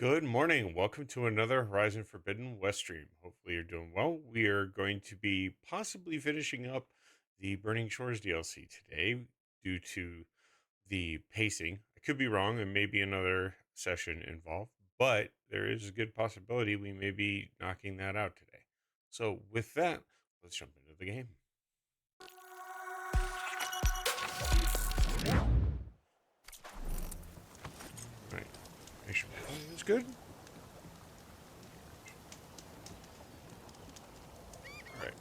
Good morning. Welcome to another Horizon Forbidden West stream. Hopefully, you're doing well. We are going to be possibly finishing up the Burning Shores DLC today due to the pacing. I could be wrong, and maybe another session involved, but there is a good possibility we may be knocking that out today. So, with that, let's jump into the game. All right, make sure everything is good. All right,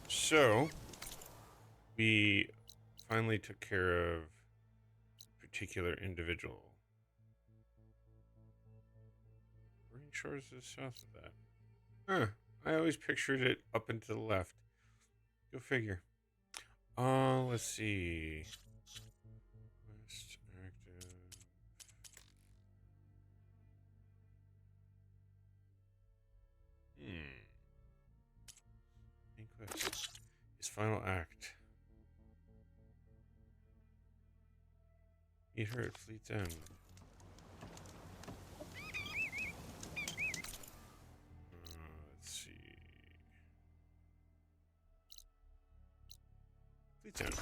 so we finally took care of a particular individual. Burning Shores is south of that. Huh. I always pictured it up and to the left. Go figure. Let's see. Quest active. Main quest. His final act. Meet her at Fleet's End. Let's see. Fleet's End.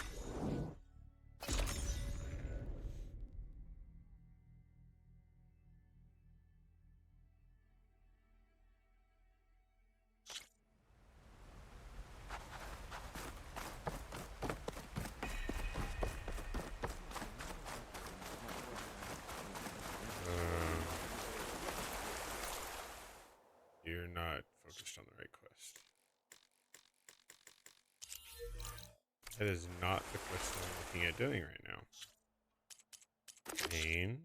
You're not focused on the right quest. That is not the quest I'm looking at doing right now. Main.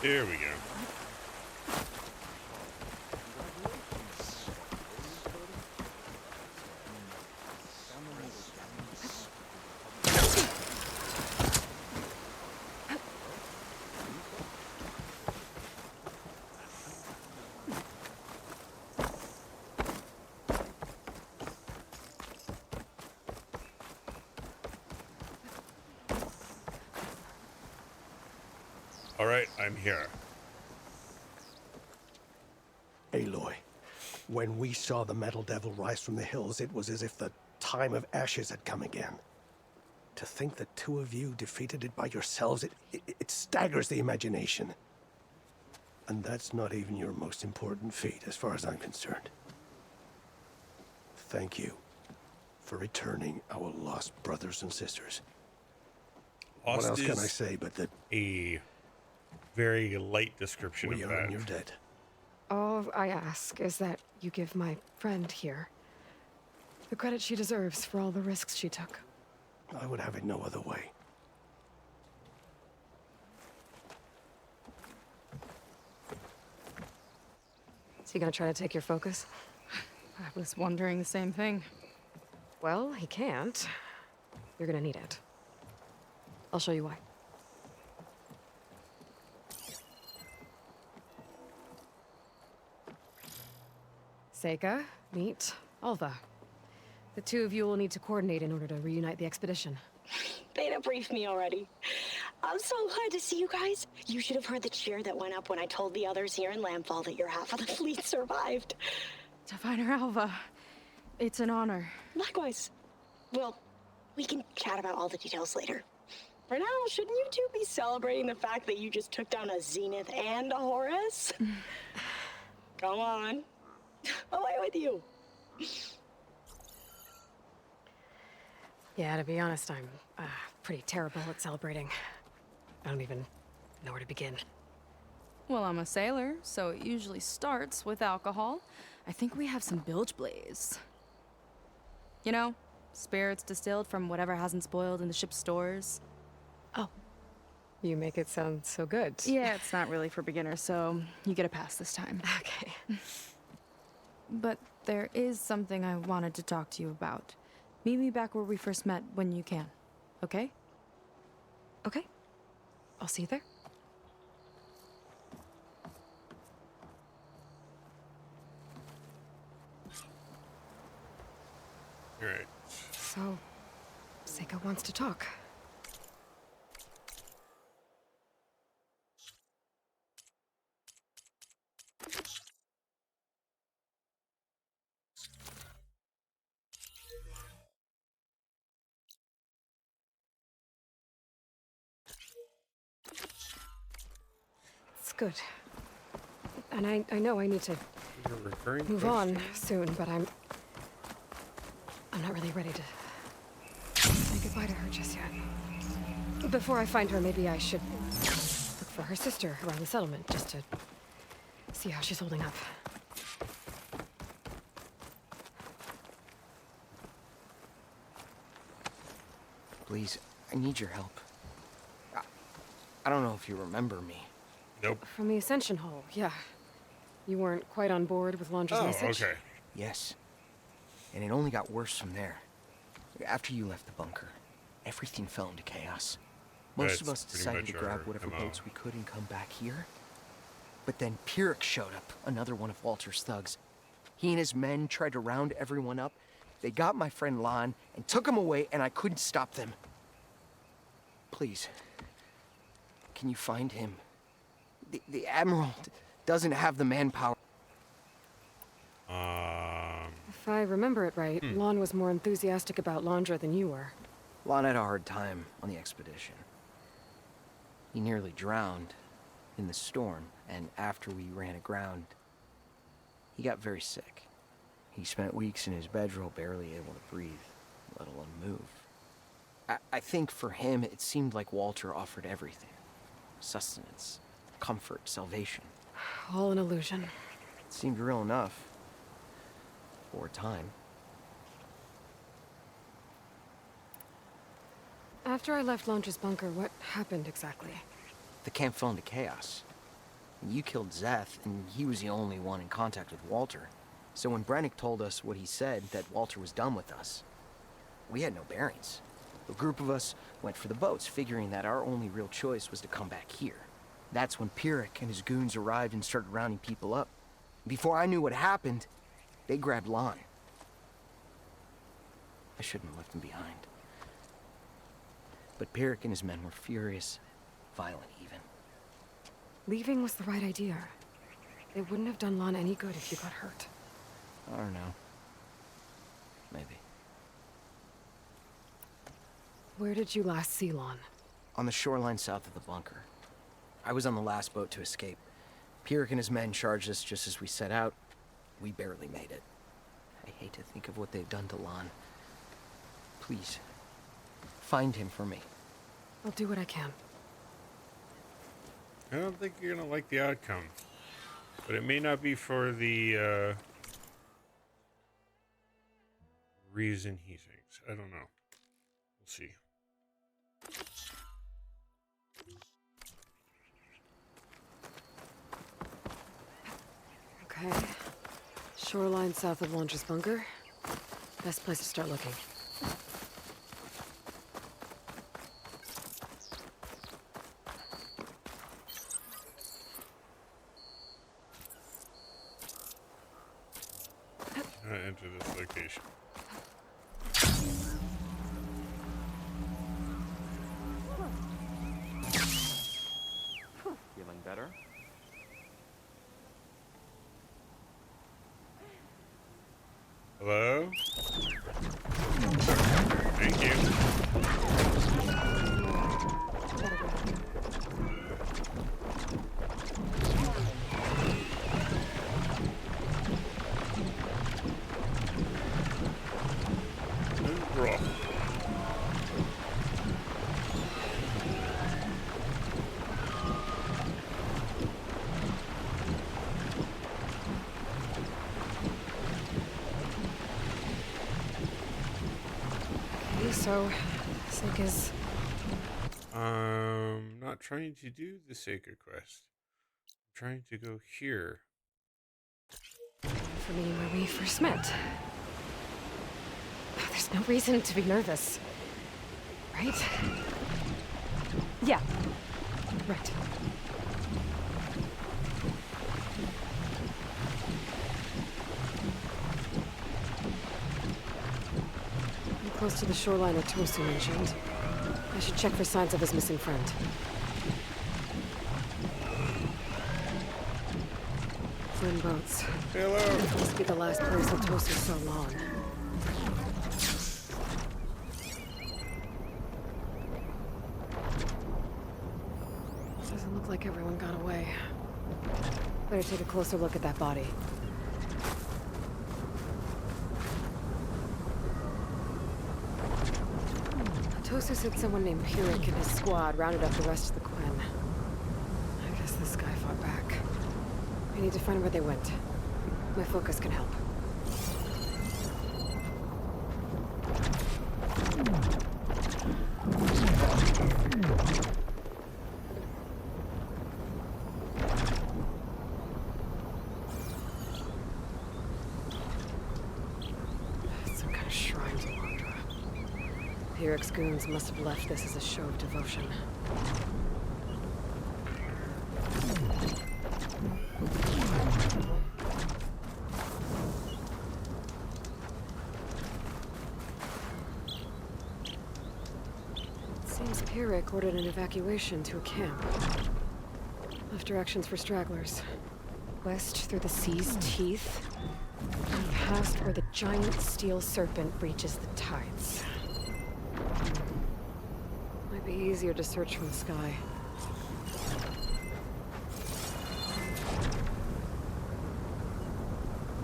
There we go. All right, I'm here. Aloy, when we saw the metal devil rise from the hills, it was as if the time of ashes had come again. To think the two of you defeated it by yourselves, it staggers the imagination. And that's not even your most important feat, as far as I'm concerned. Thank you for returning our lost brothers and sisters. Lost what else can I is say but that a very light description we of are that. in your debt? All I ask is that you give my friend here the credit she deserves for all the risks she took. I would have it no other way. Is he gonna try to take your focus? I was wondering the same thing. Well, he can't. You're gonna need it. I'll show you why. Seyka, meet Alva. The two of you will need to coordinate in order to reunite the expedition. Beta briefed me already. I'm so glad to see you guys. You should have heard the cheer that went up when I told the others here in Landfall that your half of the fleet survived. To find her Alva. It's an honor. Likewise. Well, we can chat about all the details later. For now, shouldn't you two be celebrating the fact that you just took down a Zenith and a Horus? Come on. Away with you. Yeah, to be honest, I'm pretty terrible at celebrating. I don't even know where to begin. Well, I'm a sailor, so it usually starts with alcohol. I think we have some bilge blaze. You know, spirits distilled from whatever hasn't spoiled in the ship's stores. Oh, you make it sound so good. Yeah, it's not really for beginners, so you get a pass this time. Okay. But there is something I wanted to talk to you about. Meet me back where we first met when you can, okay? Okay. I'll see you there. All right. So, Seyka wants to talk. Good. And I know I need to Your recurring move question? on soon, but I'm not really ready to say goodbye to her just yet. Before I find her, maybe I should look for her sister around the settlement, just to see how she's holding up. Please, I need your help. I don't know if you remember me. Nope. From the Ascension Hall, yeah. You weren't quite on board with Londra's Oh, message? okay. Yes. And it only got worse from there. After you left the bunker, everything fell into chaos. Most of That's us pretty decided much to grab our whatever MO. boats we could and come back here. But then Pyrrhic showed up, another one of Walter's thugs. He and his men tried to round everyone up. They got my friend Lon and took him away, and I couldn't stop them. Please, can you find him? The Admiral doesn't have the manpower. If I remember it right, Lon was more enthusiastic about Londra than you were. Lon had a hard time on the expedition. He nearly drowned in the storm, and after we ran aground, he got very sick. He spent weeks in his bedroll, barely able to breathe, let alone move. I think for him, it seemed like Walter offered everything. Sustenance, comfort, salvation. All an illusion. It seemed real enough. For a time. After I left Londra's bunker, what happened exactly? The camp fell into chaos. You killed Zeth, and he was the only one in contact with Walter. So when Brennick told us what he said, that Walter was done with us, we had no bearings. A group of us went for the boats, figuring that our only real choice was to come back here. That's when Pyrrhic and his goons arrived and started rounding people up. Before I knew what happened, they grabbed Lon. I shouldn't have left him behind. But Pyrrhic and his men were furious, violent even. Leaving was the right idea. It wouldn't have done Lon any good if you got hurt. I don't know. Maybe. Where did you last see Lon? On the shoreline south of the bunker. I was on the last boat to escape. Pyrrhic and his men charged us just as we set out. We barely made it. I hate to think of what they've done to Lon. Please, find him for me. I'll do what I can. I don't think you're gonna like the outcome, but it may not be for the reason he thinks. I don't know. We'll see. Okay. Shoreline south of Londra's bunker. Best place to start looking. Enter this location. Feeling better? Hello? Thank you. Rough. Okay, so Seyka's Not trying to do the Seyka quest. I'm trying to go here. for me where we first met. There's no reason to be nervous. Right? Yeah. Right. I'm close to the shoreline that Tosu mentioned. I should check for signs of his missing friend. Twin boats. Hello. This must be the last place that Tosu saw Lon. Doesn't look like everyone got away. Better take a closer look at that body. Tosu said someone named Pyrrhic and his squad rounded up the rest of the Quen. I guess this guy fought back. I need to find where they went. My focus can help. Some kind of shrine to Londra. Pyrrhic's goons must have left this as a show of devotion. Seems Pyrrhic ordered an evacuation to a camp. Left directions for stragglers. West through the sea's teeth, and past where the giant steel serpent breaches the tides. Might be easier to search from the sky.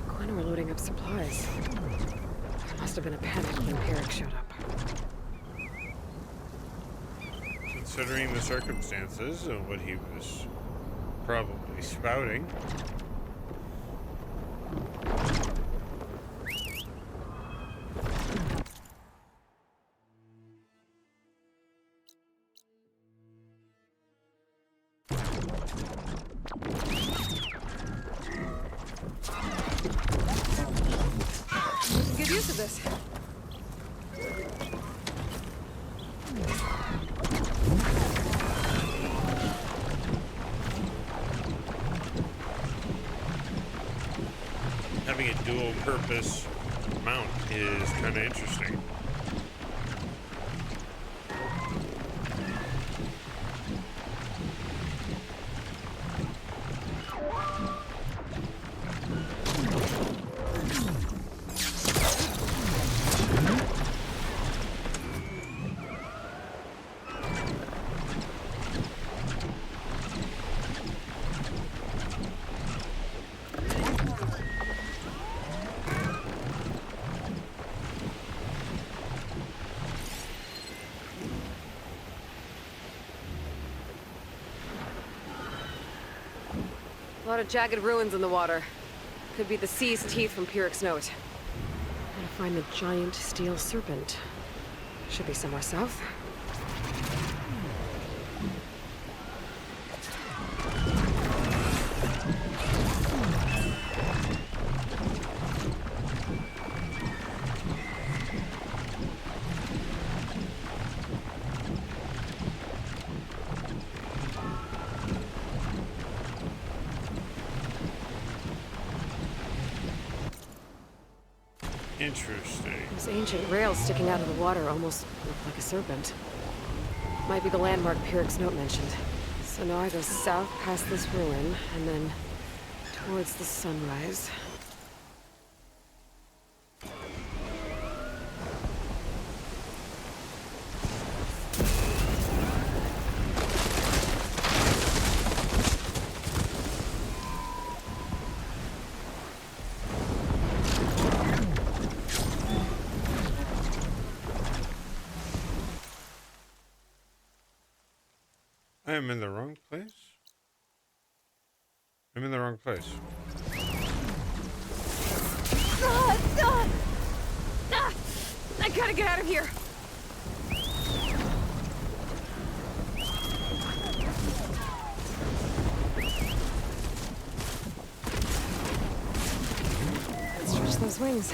Quen were loading up supplies. There must have been a panic when Pyrrhic showed up. Considering the circumstances and what he was probably spouting. Good use of this. Having a dual purpose mount is kind of interesting. A lot of jagged ruins in the water. Could be the sea's teeth from Pyrrhic's note. Gotta find the giant steel serpent. Should be somewhere south. Interesting. Those ancient rails sticking out of the water almost look like a serpent. Might be the landmark Pyrrhic's note mentioned. So now I go south past this ruin, and then towards the sunrise. I am in the wrong place? I'm in the wrong place. I gotta get out of here! Stretch those wings.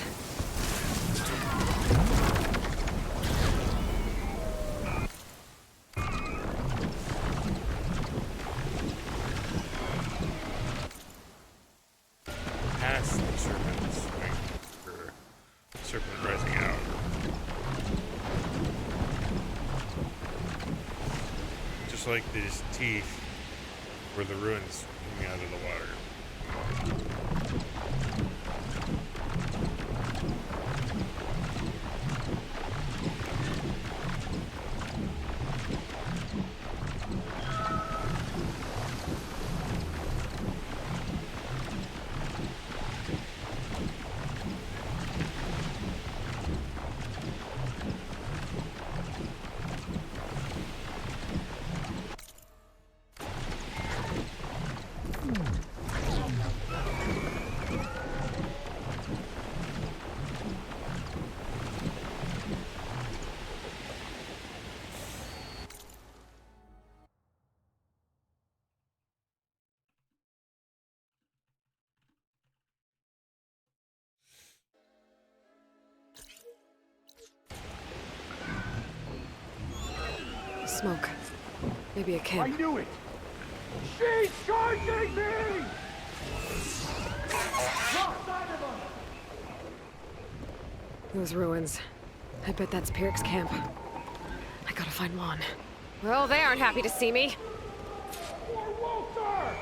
Past the serpent's wing, or serpent rising out. Just like these teeth were the ruins coming out of the water. Smoke. Maybe a I camp. knew it! She's charging me! Wrong side of him! Those ruins. I bet that's Piric's camp. I gotta find Juan. Well, they aren't happy to see me. For Walter!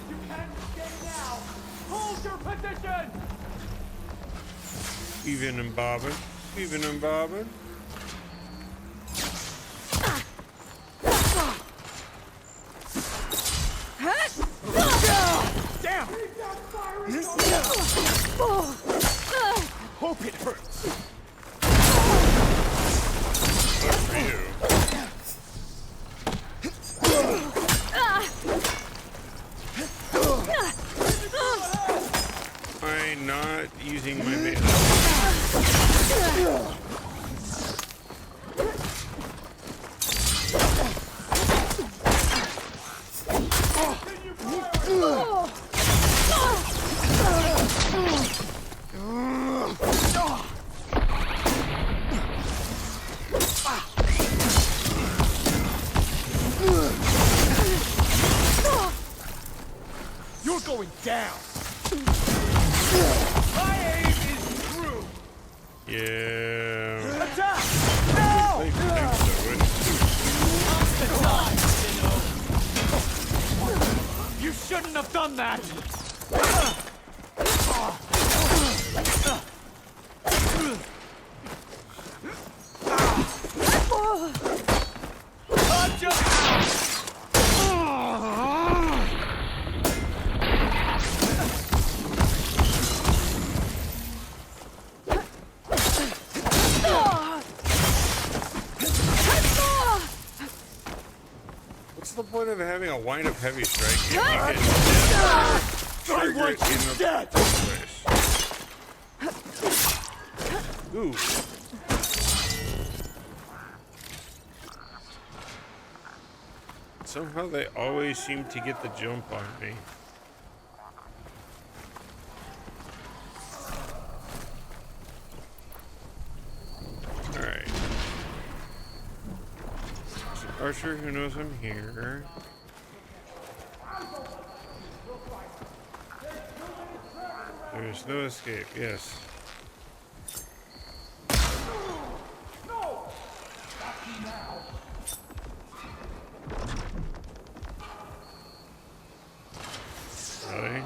You can't stay now! Hold your position! Weaving and bobbing. Weaving and bobbing. Damn! Hope it hurts. Good for you. I'm not using my mail. You're going down! My aim is true! Yeah. Attack! Now! I think so. You shouldn't have done that! What's the point of having a wind-up heavy strike if you can trigger want it in you the dead! first place? Ooh. Somehow they always seem to get the jump on me. Alright. There's an archer who knows I'm here. There's no escape, yes. Really?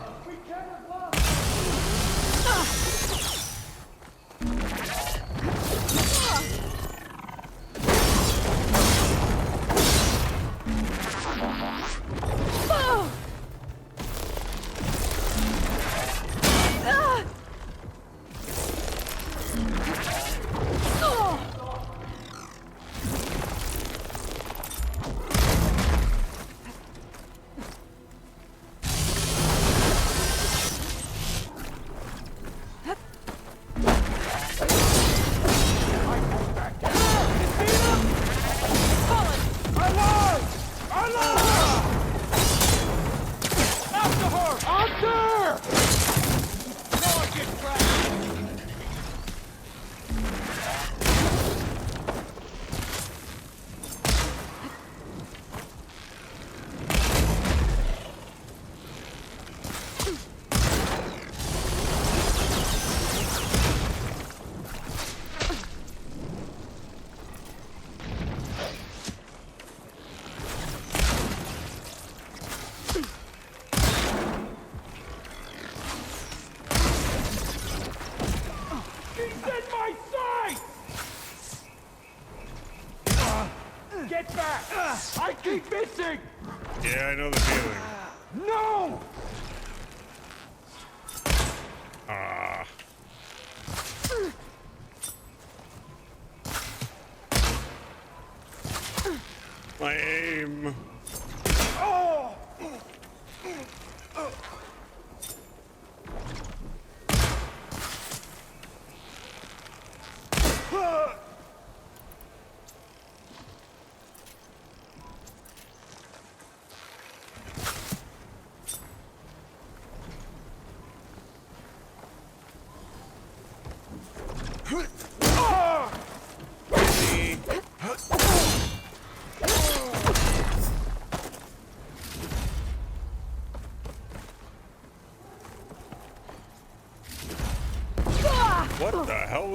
Get back! I keep missing! Yeah, I know the feeling. No! Ah. My aim. Oh!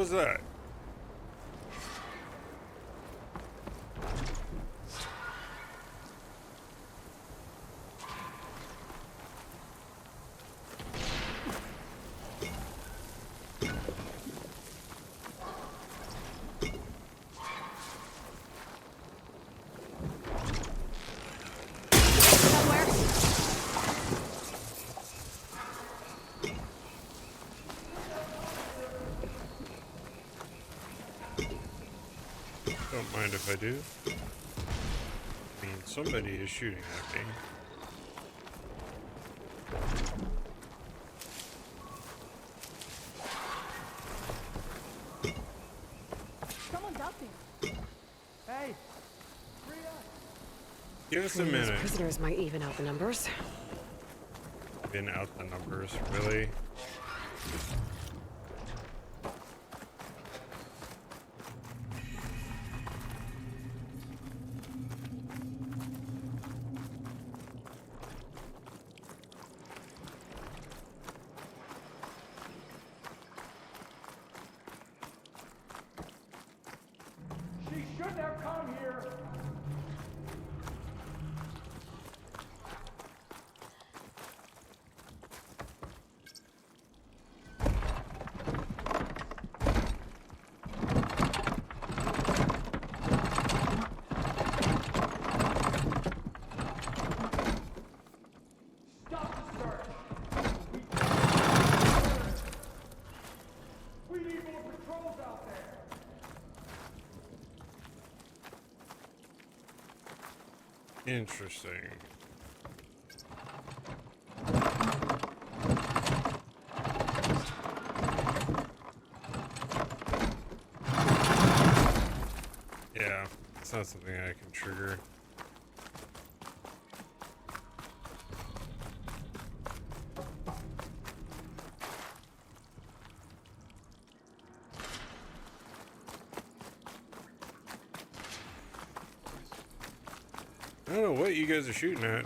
was that? Don't mind if I do. I mean, somebody is shooting at me. Someone's out there. Hey, Give us a These minute. prisoners might even out the numbers. Been out the numbers, really? she shouldn't have come here. Stop the search. We need more patrols out there. Interesting. Yeah, it's not something I can trigger. I don't know what you guys are shooting at.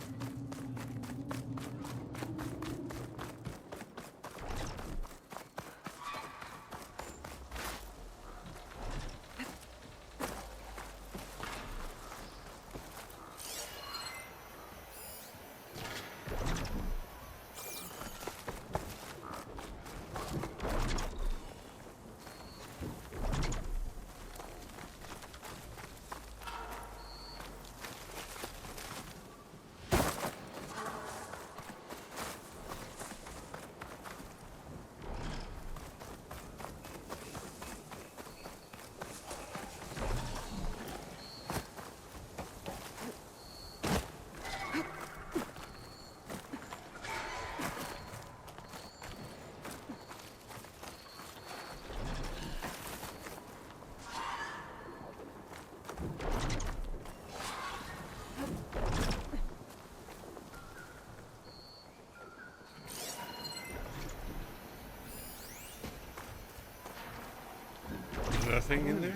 There's nothing in there?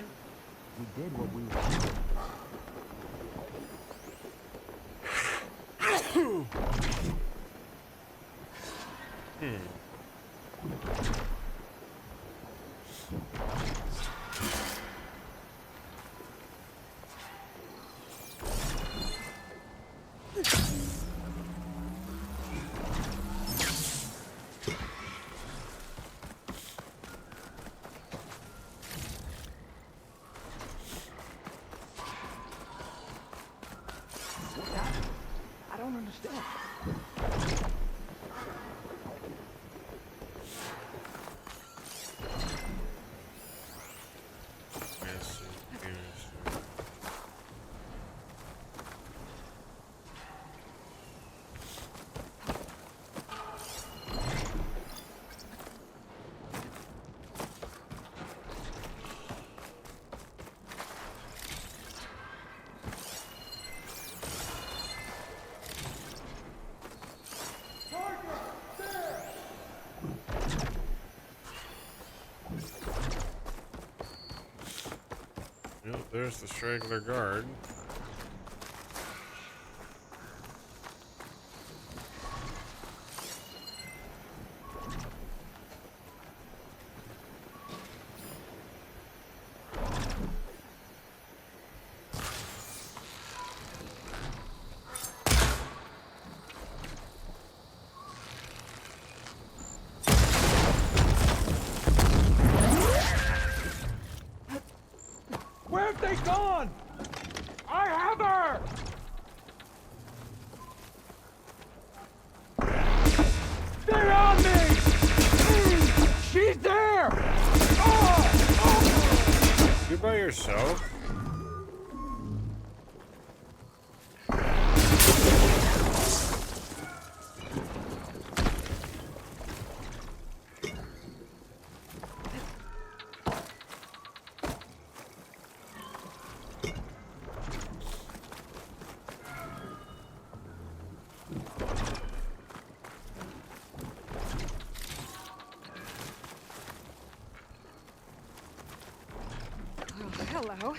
We did what we wanted. What's happening? I don't understand. Yes, yes. Well, there's the straggler guard. Stay gone! I have her! Stay on me! She's there! You're by yourself? Oh, hello.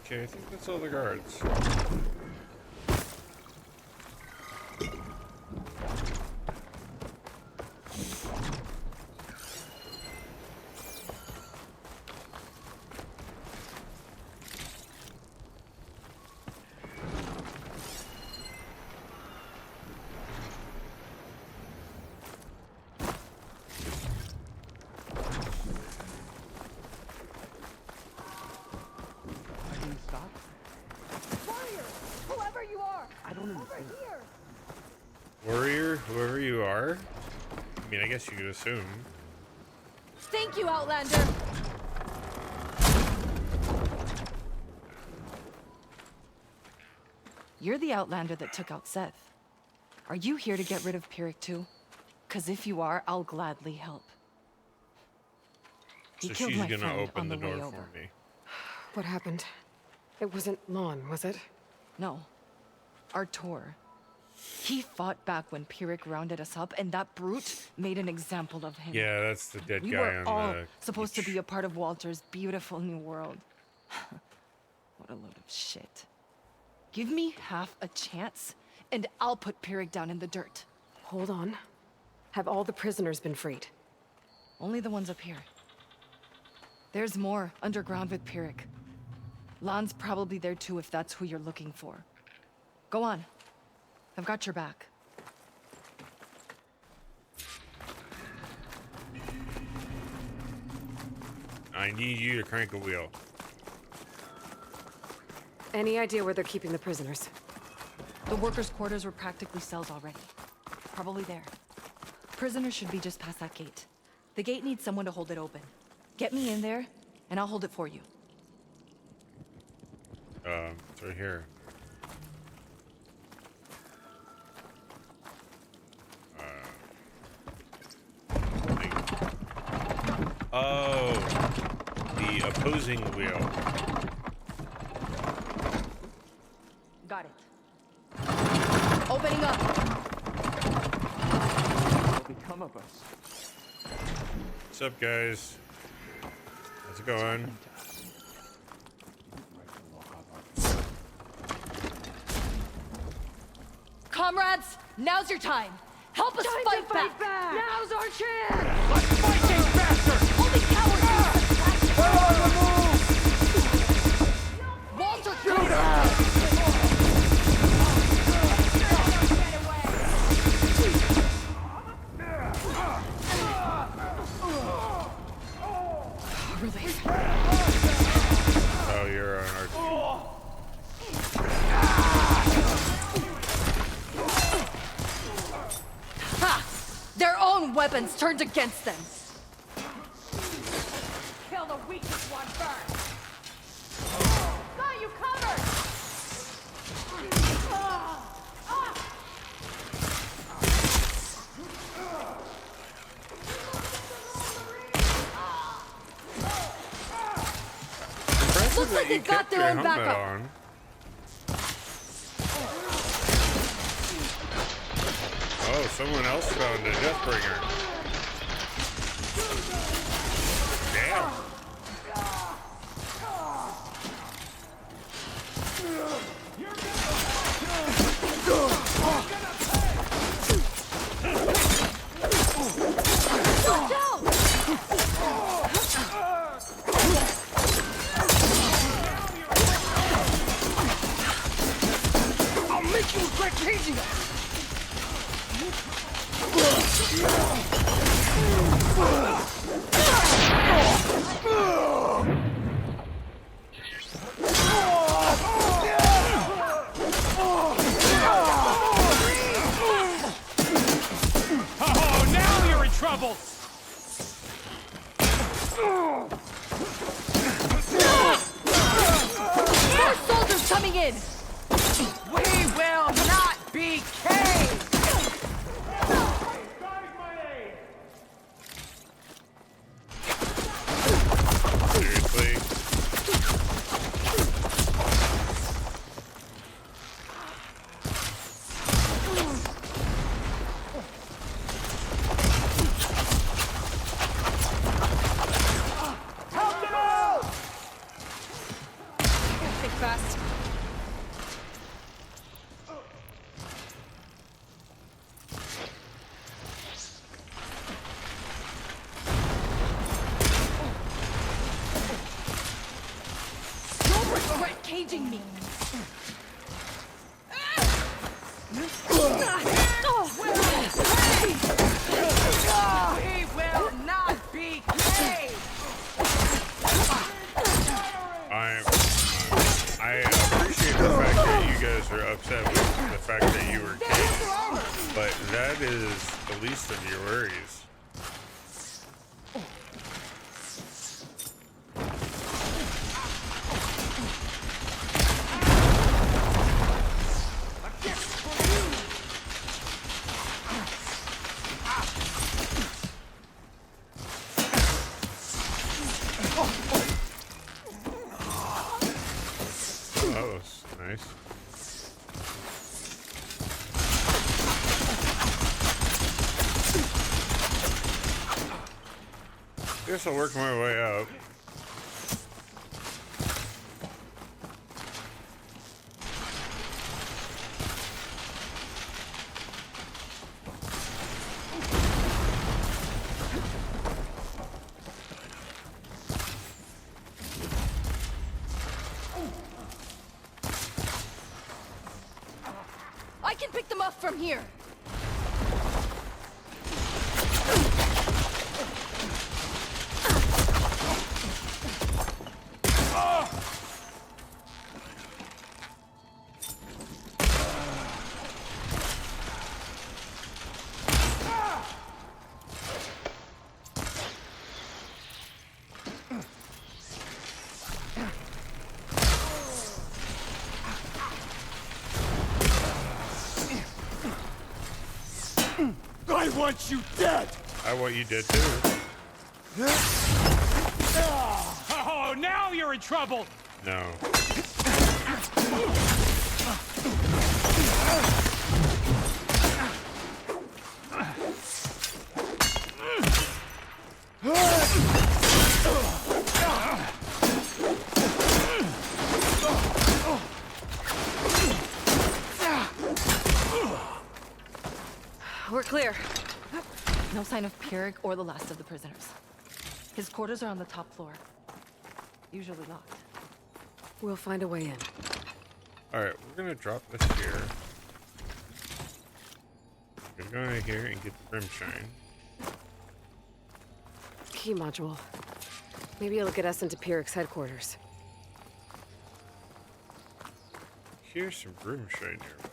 Okay, I think that's all the guards. I didn't stop. Warrior! Whoever you are! I don't understand. Here! Warrior, whoever you are? I mean, I guess you could assume. Thank you, Outlander! You're the Outlander that took out Seth. Are you here to get rid of Pyrrhic too? Cause if you are, I'll gladly help. He So killed she's my gonna friend open on the the way door over. for me. What happened? It wasn't Lon, was it? No. Artur. He fought back when Pyrrhic rounded us up, and that brute made an example of him. Yeah, that's the dead We guy were on all the supposed beach. to be a part of Walter's beautiful new world. What a load of shit. Give me half a chance, and I'll put Pyrrhic down in the dirt. Hold on. Have all the prisoners been freed? Only the ones up here. There's more underground with Pyrrhic. Lan's probably there too if that's who you're looking for. Go on. I've got your back. I need you to crank a wheel. Any idea where they're keeping the prisoners? The workers' quarters were practically cells already. Probably there. Prisoners should be just past that gate. The gate needs someone to hold it open. Get me in there, and I'll hold it for you. It's right here. Oh, the opposing wheel. Got it. Opening up. What'll become of us? What's up, guys? How's it going? Comrades, now's your time. Help us fight back. Now's our chance! Let's fight these bastards! All these cowards We're on the move! Walter, Shoot her! Relief. Oh, you're on our team. Ha! Their own weapons turned against them. Kill the weakest one first! Got you covered! Impressive Looks that like you they got kept their your own helmet backup. on. Oh, someone else found a Deathbringer. Damn. Watch out! caging me. He will not be caged. I appreciate the fact that you guys are upset with the fact that you were caged, but that is the least of your worries. That was nice. Guess I'll work my way up. I can pick them up from here. I want you dead! I want you dead too. Oh, now you're in trouble! No. We're clear. No sign of Pirig or the last of the prisoners. His quarters are on the top floor. Usually locked. We'll find a way in. Alright, we're gonna drop this here. We're gonna go in here and get the rim shine. Key module. Maybe it'll get us into Piric's headquarters. Here's some rim shine nearby.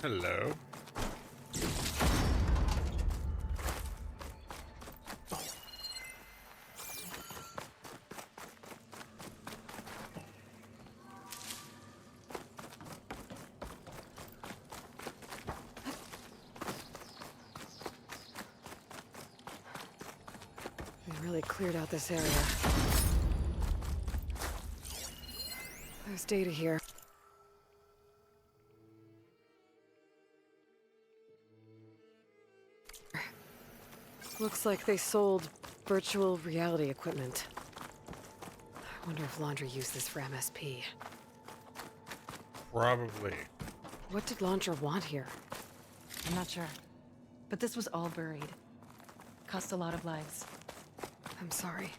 Hello. We really cleared out this area. There's data here. Looks like they sold virtual reality equipment. I wonder if Laundry used this for MSP. Probably. What did Laundry want here? I'm not sure. But this was all buried. Cost a lot of lives. I'm sorry.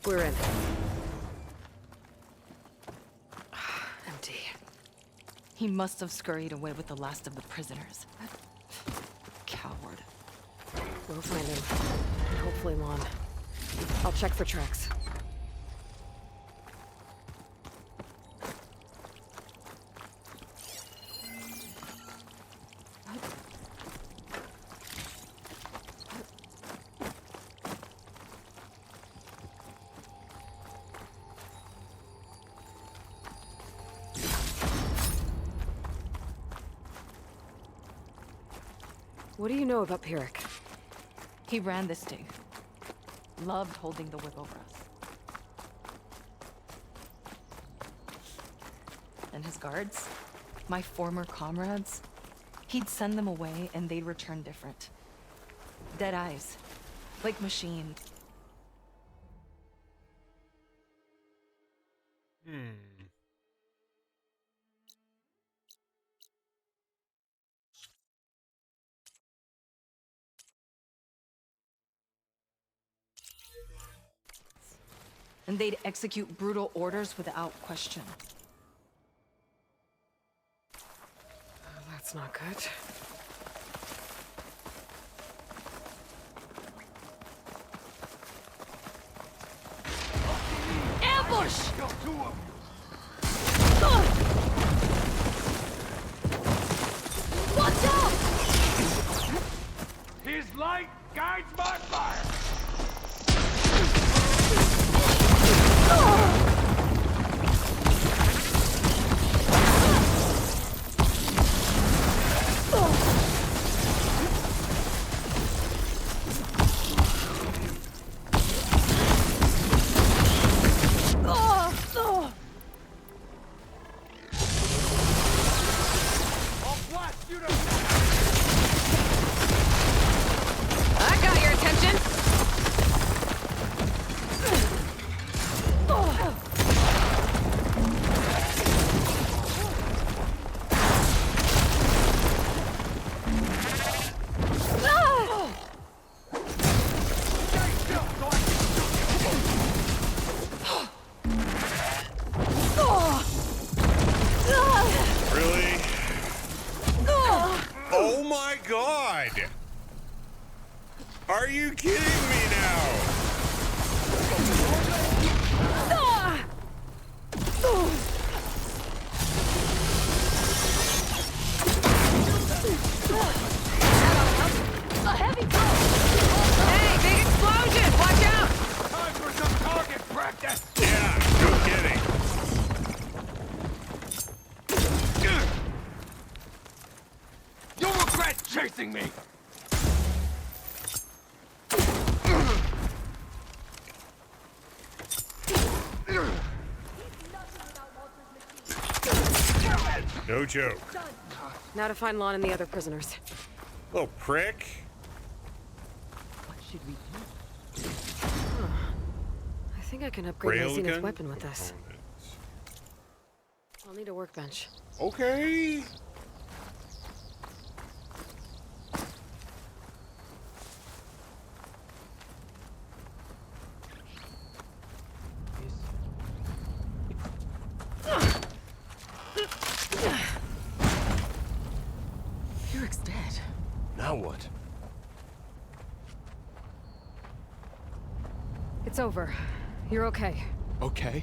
We're in. Empty. He must have scurried away with the last of the prisoners. Coward. We'll find him. And hopefully Lon. I'll check for tracks. What do you know about Pyrrhic? He ran this dig. Loved holding the whip over us. And his guards? My former comrades? He'd send them away and they'd return different. Dead eyes. Like machines. And they'd execute brutal orders without question. That's not good. Ambush! Kill two of you. Watch out! His light guides my fire. I'll blast you to I got your attention! stay still so I Really? Oh my god! Are you kidding me now? A heavy blow! Hey, big explosion! Watch out! time for some target practice. Yeah, no kidding. You'll regret chasing me. No joke. Now to find Lon and the other prisoners. Little prick. What should we do? I think I can upgrade my Zenith Railgun weapon with this. components. I'll need a workbench. Okay. Pyrrhic's dead. Now what? It's over. You're okay. Okay.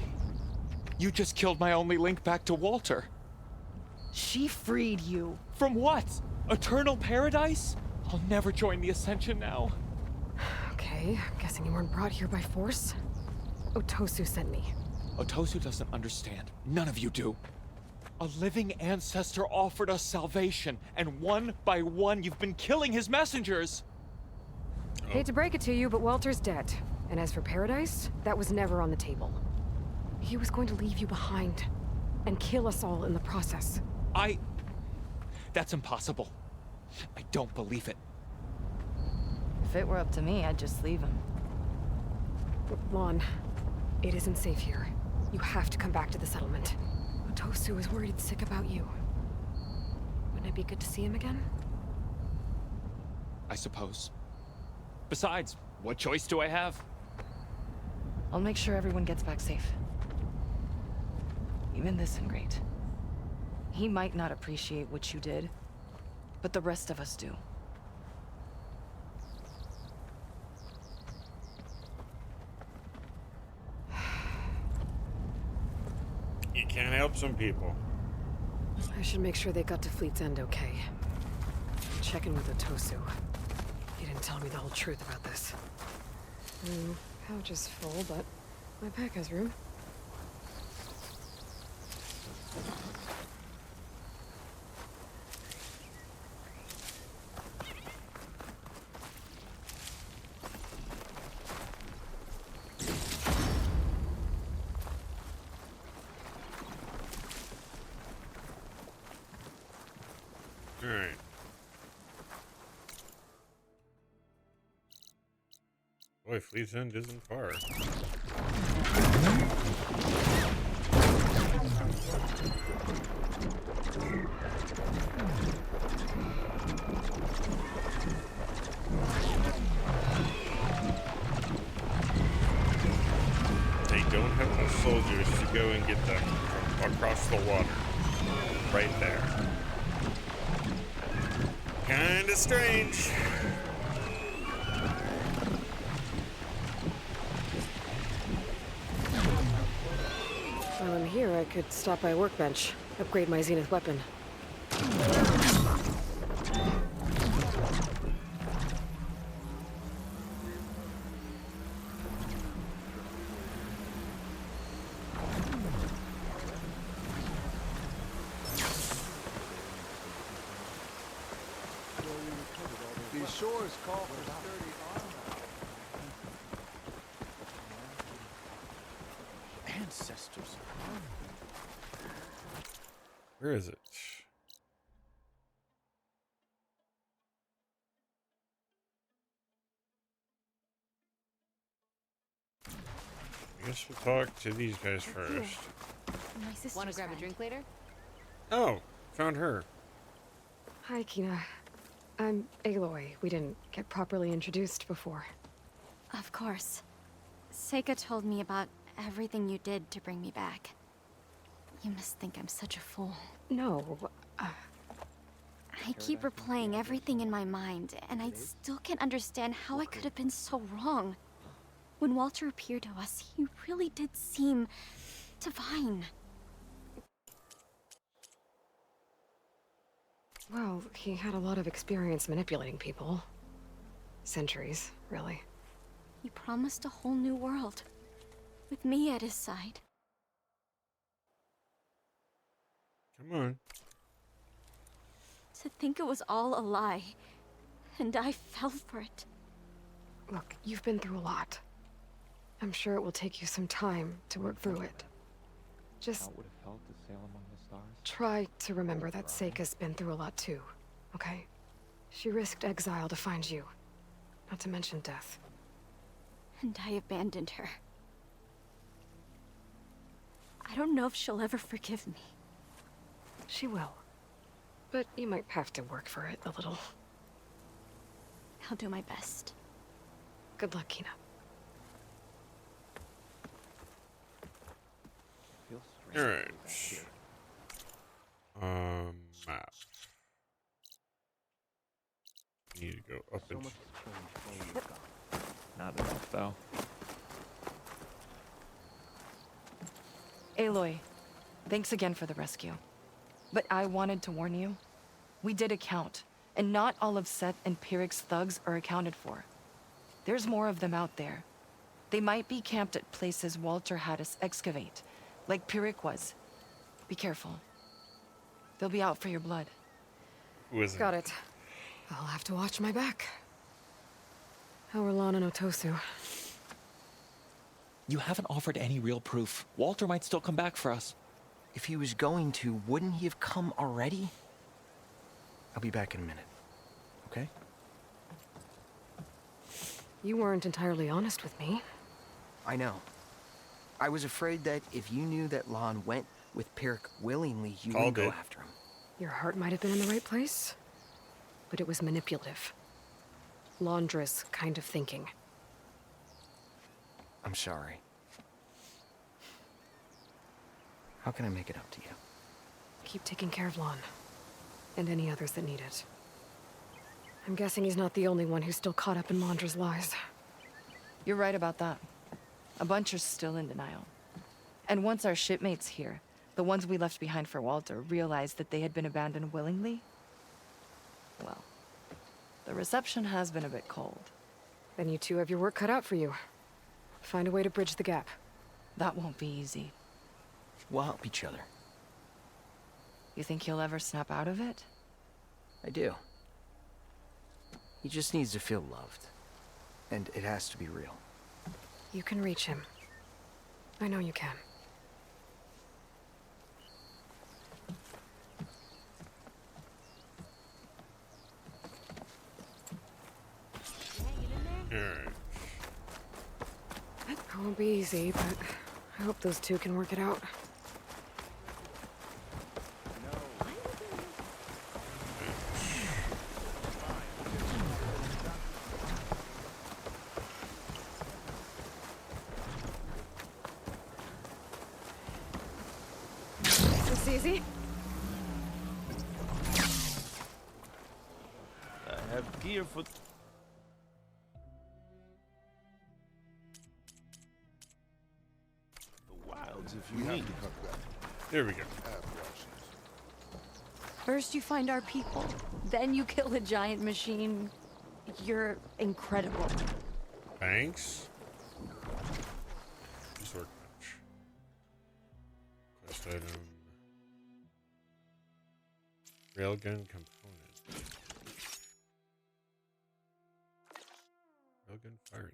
You just killed my only link back to Walter. She freed you. From what? Eternal paradise? I'll never join the Ascension now. Okay, I'm guessing you weren't brought here by force. Otosu sent me. Otosu doesn't understand. None of you do. A living ancestor offered us salvation, and one by one you've been killing his messengers! Hate to break it to you, but Walter's dead. And as for paradise, that was never on the table. He was going to leave you behind, and kill us all in the process. That's impossible. I don't believe it. If it were up to me, I'd just leave him. Lon, it isn't safe here. You have to come back to the settlement. Otosu is worried sick about you. Wouldn't it be good to see him again? I suppose. Besides, what choice do I have? I'll make sure everyone gets back safe. Even this ingrate. He might not appreciate what you did, but the rest of us do. You can't help some people. I should make sure they got to Fleet's End okay. Check in with Otosu. He didn't tell me the whole truth about this. Pouch is full, but my pack has room. Alright. Boy, Fleet's End isn't far. They don't have enough soldiers to go and get them from across the water. Right there. Kinda strange. While I'm here, I could stop by a workbench, upgrade my Zenith weapon. These shores call for sturdy armor. Ancestors. Where is it? I guess we'll talk to these guys first. My sister's Want to grab a friend. drink later? Oh, found her. Hi, Kina. I'm Aloy. We didn't get properly introduced before. Of course. Seyka told me about everything you did to bring me back. You must think I'm such a fool. No, I keep replaying everything in my mind, and I still can't understand how I could have been so wrong. When Walter appeared to us, he really did seem divine. well, he had a lot of experience manipulating people. Centuries, really. He promised a whole new world, with me at his side. Come on. To think it was all a lie, and I fell for it. Look, you've been through a lot. I'm sure it will take you some time to work through it. Just would have felt to sail among the stars. try to remember that Seyka's been through a lot too, okay? She risked exile to find you, not to mention death. And I abandoned her. I don't know if she'll ever forgive me. She will. But you might have to work for it a little. I'll do my best. Good luck, Kina. All right. Map. Need to go up and Not enough, though. Aloy, thanks again for the rescue. But I wanted to warn you. We did a count, and not all of Seth and Pyrrhic's thugs are accounted for. There's more of them out there. They might be camped at places Walter had us excavate, like Pyrrhic was. Be careful. They'll be out for your blood. Who is it? Got it. I'll have to watch my back. How are Lon and Otosu? You haven't offered any real proof. Walter might still come back for us. If he was going to, wouldn't he have come already? I'll be back in a minute. Okay? You weren't entirely honest with me. I know. I was afraid that if you knew that Lon went with Pyrrhic willingly, you wouldn't go after him. Your heart might have been in the right place, but it was manipulative. Laundress kind of thinking. I'm sorry. How can I make it up to you? Keep taking care of Lon, and any others that need it. I'm guessing he's not the only one who's still caught up in Laundra's lies. You're right about that. A bunch are still in denial. And once our shipmates here, the ones we left behind for Walter, realized that they had been abandoned willingly, well, the reception has been a bit cold. Then you two have your work cut out for you. Find a way to bridge the gap. That won't be easy. We'll help each other. You think he'll ever snap out of it? I do. He just needs to feel loved. And it has to be real. You can reach him. I know you can. Alright. It won't be easy, but I hope those two can work it out. This easy? I have gear for... if you need. There we go. First you find our people, then you kill the giant machine. You're incredible. Thanks. Use workbench. Quest item. Railgun component. Railgun firing mode.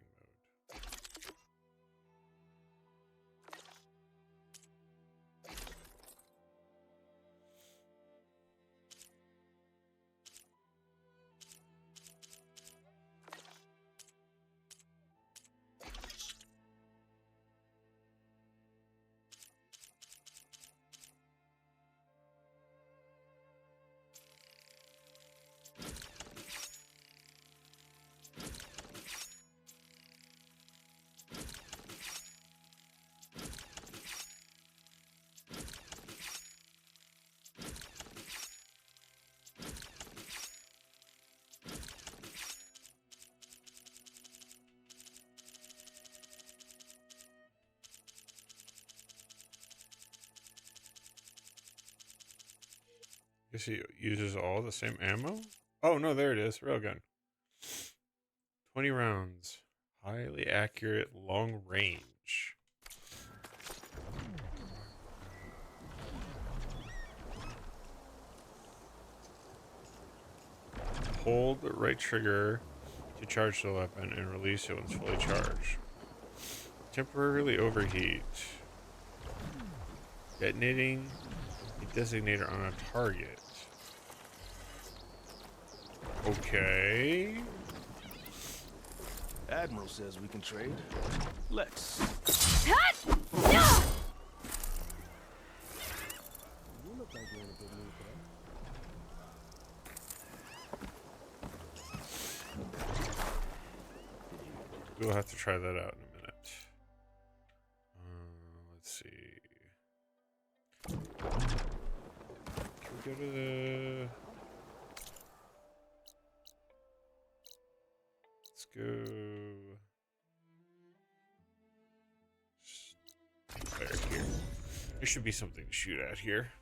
Guess he uses all the same ammo? Oh, no, there it is. Railgun. 20 rounds. Highly accurate, long range. Hold the right trigger to charge the weapon and release it when it's fully charged. Temporarily overheat. Detonating a designator on a target. Okay. Admiral says we can trade. Let's. You look like you're in a good mood today. We'll have to try that out in a minute. Let's see. Can we go to the... Let's go... There, here. There should be something to shoot at here.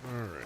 All right.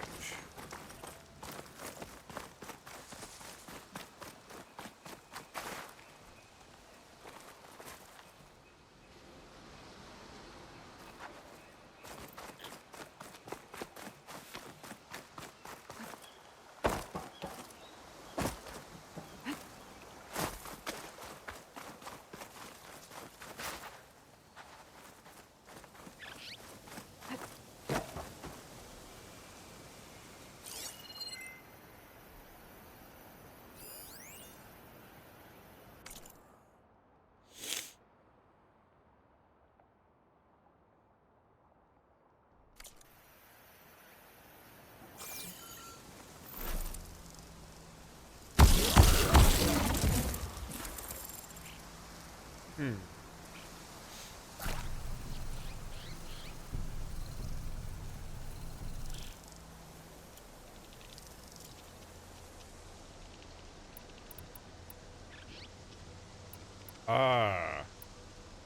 Ah,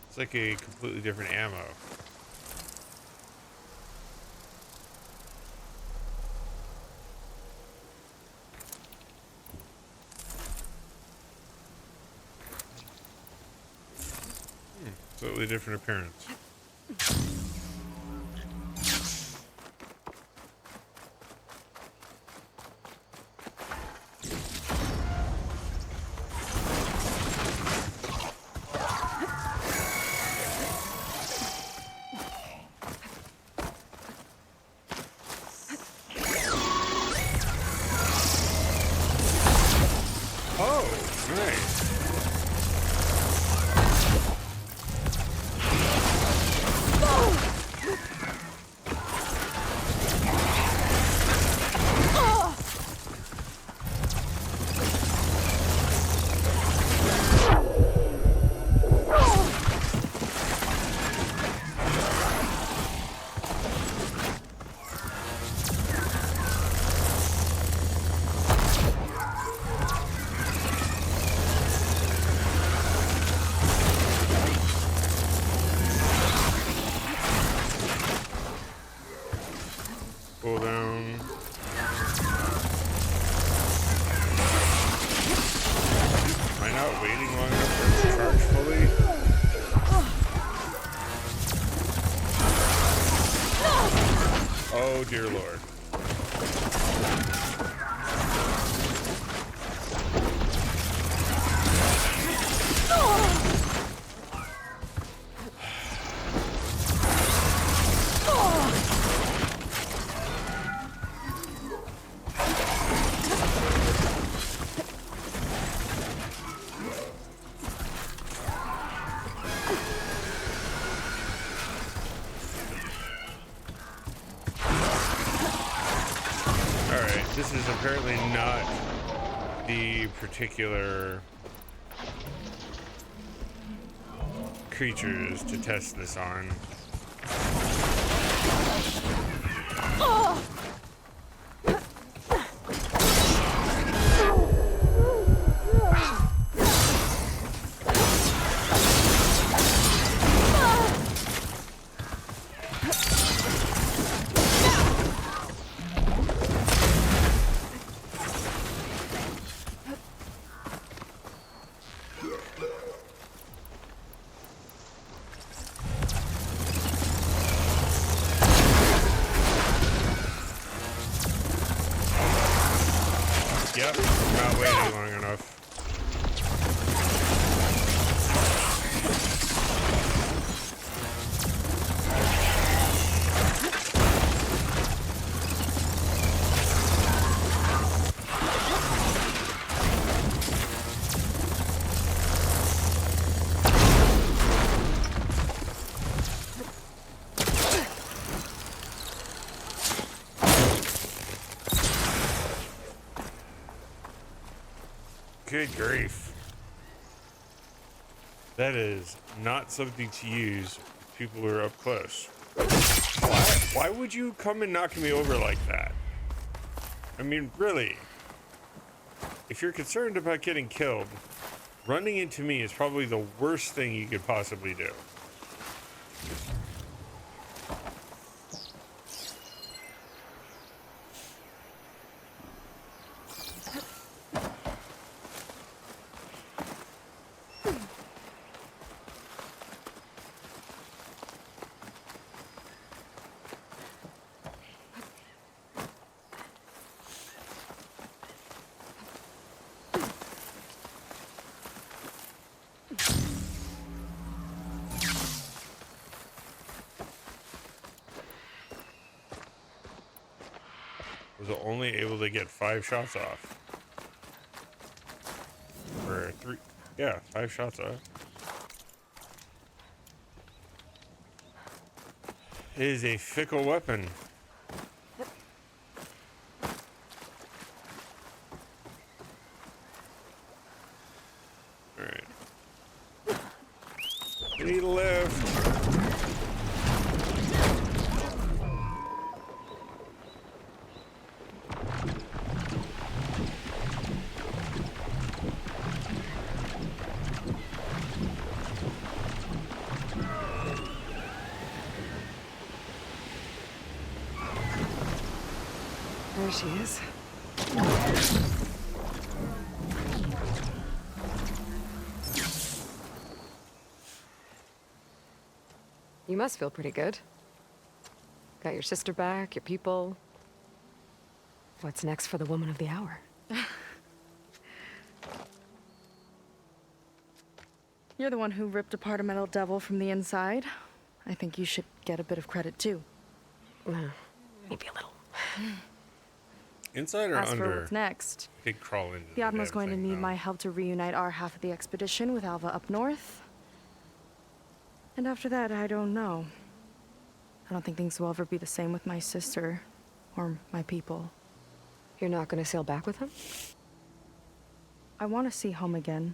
it's like a completely different ammo. Totally different appearance. Oh, nice. Pull down. Am I not waiting long enough for it to charge fully? Oh dear Lord. This is apparently not the particular creatures to test this on. Yep, not waiting long enough. Good grief. That is not something to use with people who are up close. Why would you come and knock me over like that? I mean, really. If you're concerned about getting killed, running into me is probably the worst thing you could possibly do. Was only able to get 5 shots off. Or 3. Yeah, 5 shots off. It is a fickle weapon. Alright. Need a lift. There she is. You must feel pretty good. Got your sister back, your people. What's next for the woman of the hour? You're the one who ripped apart a metal devil from the inside. I think you should get a bit of credit, too. Maybe a little. Inside or As under? for what's next, I could crawl into the Admiral's damn going to thing need now. my help to reunite our half of the expedition with Alva up north. And after that, I don't know. I don't think things will ever be the same with my sister or my people. You're not gonna sail back with him? I want to see home again.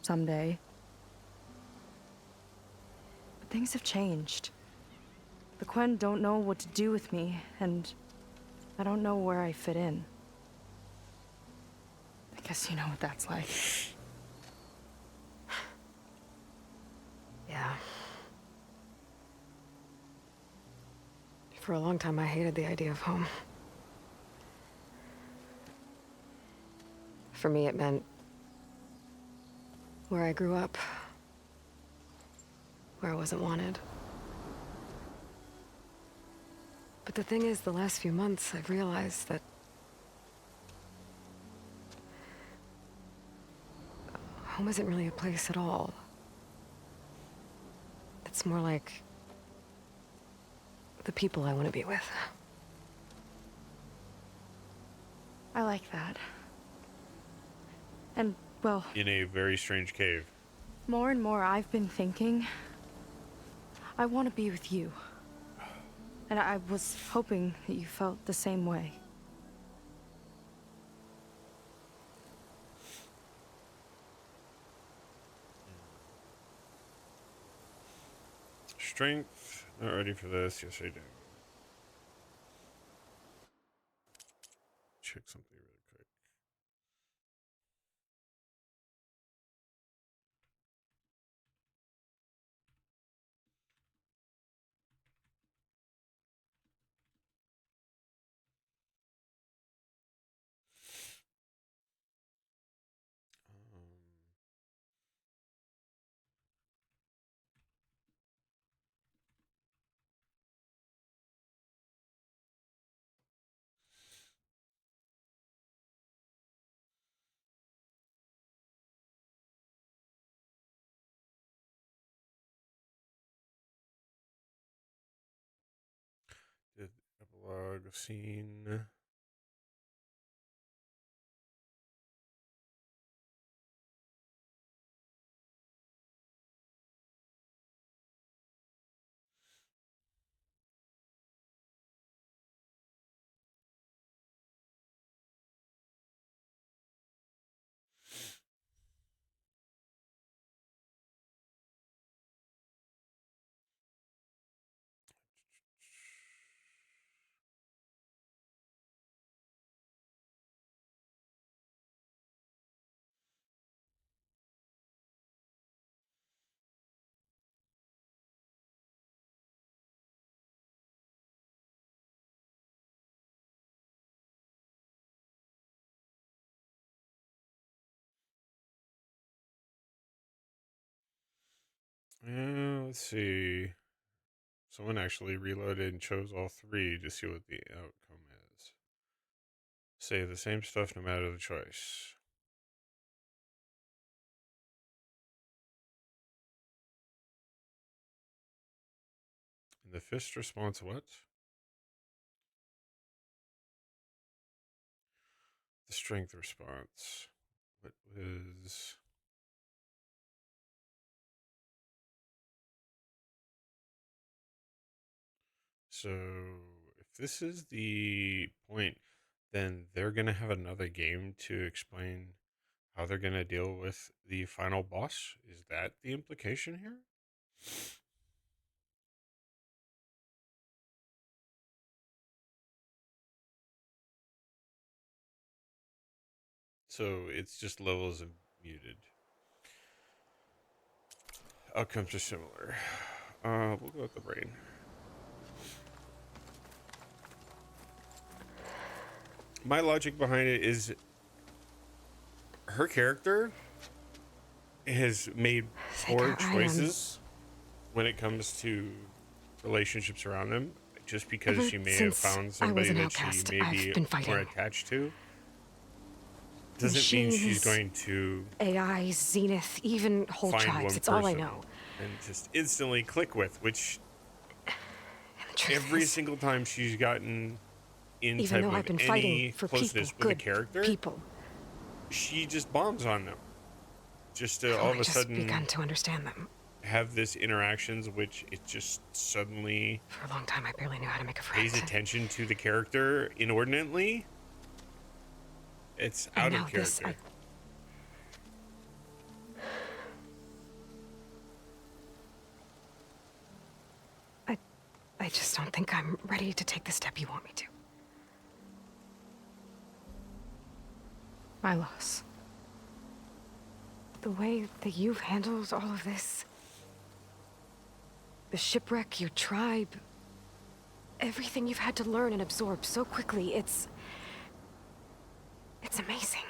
Someday. But things have changed. The Quen don't know what to do with me, and I don't know where I fit in. I guess you know what that's like. Yeah. For a long time, I hated the idea of home. For me, it meant where I grew up, where I wasn't wanted. But the thing is, the last few months, I've realized that home isn't really a place at all. It's more like the people I want to be with. I like that. And, well, In a very strange cave. more and more I've been thinking, I want to be with you. And I was hoping that you felt the same way. Strength. Not ready for this. Yes, I do. Check something really quick. Did epilogue scene. Let's see. Someone actually reloaded and chose all three to see what the outcome is. Say the same stuff no matter the choice. And the fist response, what? The strength response. What was... So, if this is the point, then they're going to have another game to explain how they're going to deal with the final boss. Is that the implication here? So, it's just levels of muted. Outcomes are similar. We'll go with the brain. My logic behind it is her character has made poor Seyka, choices when it comes to relationships around them, just because Ever she may have since found I somebody was an that she outcast, may I've be been more fighting. attached to. Doesn't mean she's Machines, going to AI, Zenith, even whole find tribes. one It's all I person know. and just instantly click with, which And the truth every is, single time she's gotten in even type though of I've been any fighting for people, closeness with a good character, people, she just bombs on them. Just to I've all of only a just sudden begun to understand them. have this interactions, which it just suddenly For a long time, I barely knew how to make a friend. pays attention to the character inordinately. It's out And of now this, character. I just don't think I'm ready to take the step you want me to. My loss. The way that you've handled all of this. The shipwreck, your tribe. Everything you've had to learn and absorb so quickly, it's amazing.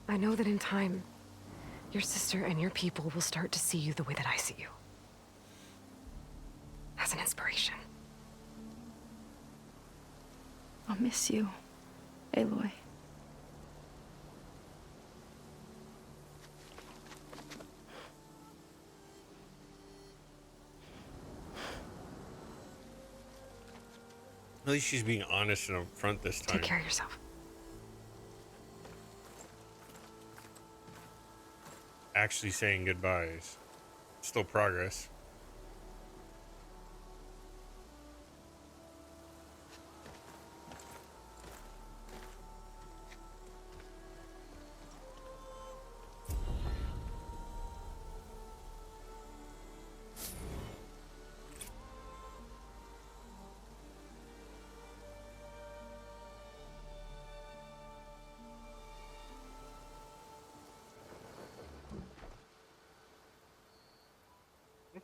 I know that in time, your sister and your people will start to see you the way that I see you. As an inspiration. I'll miss you, Aloy. At least she's being honest and upfront this time. Take care of yourself. Actually saying goodbyes. Still progress.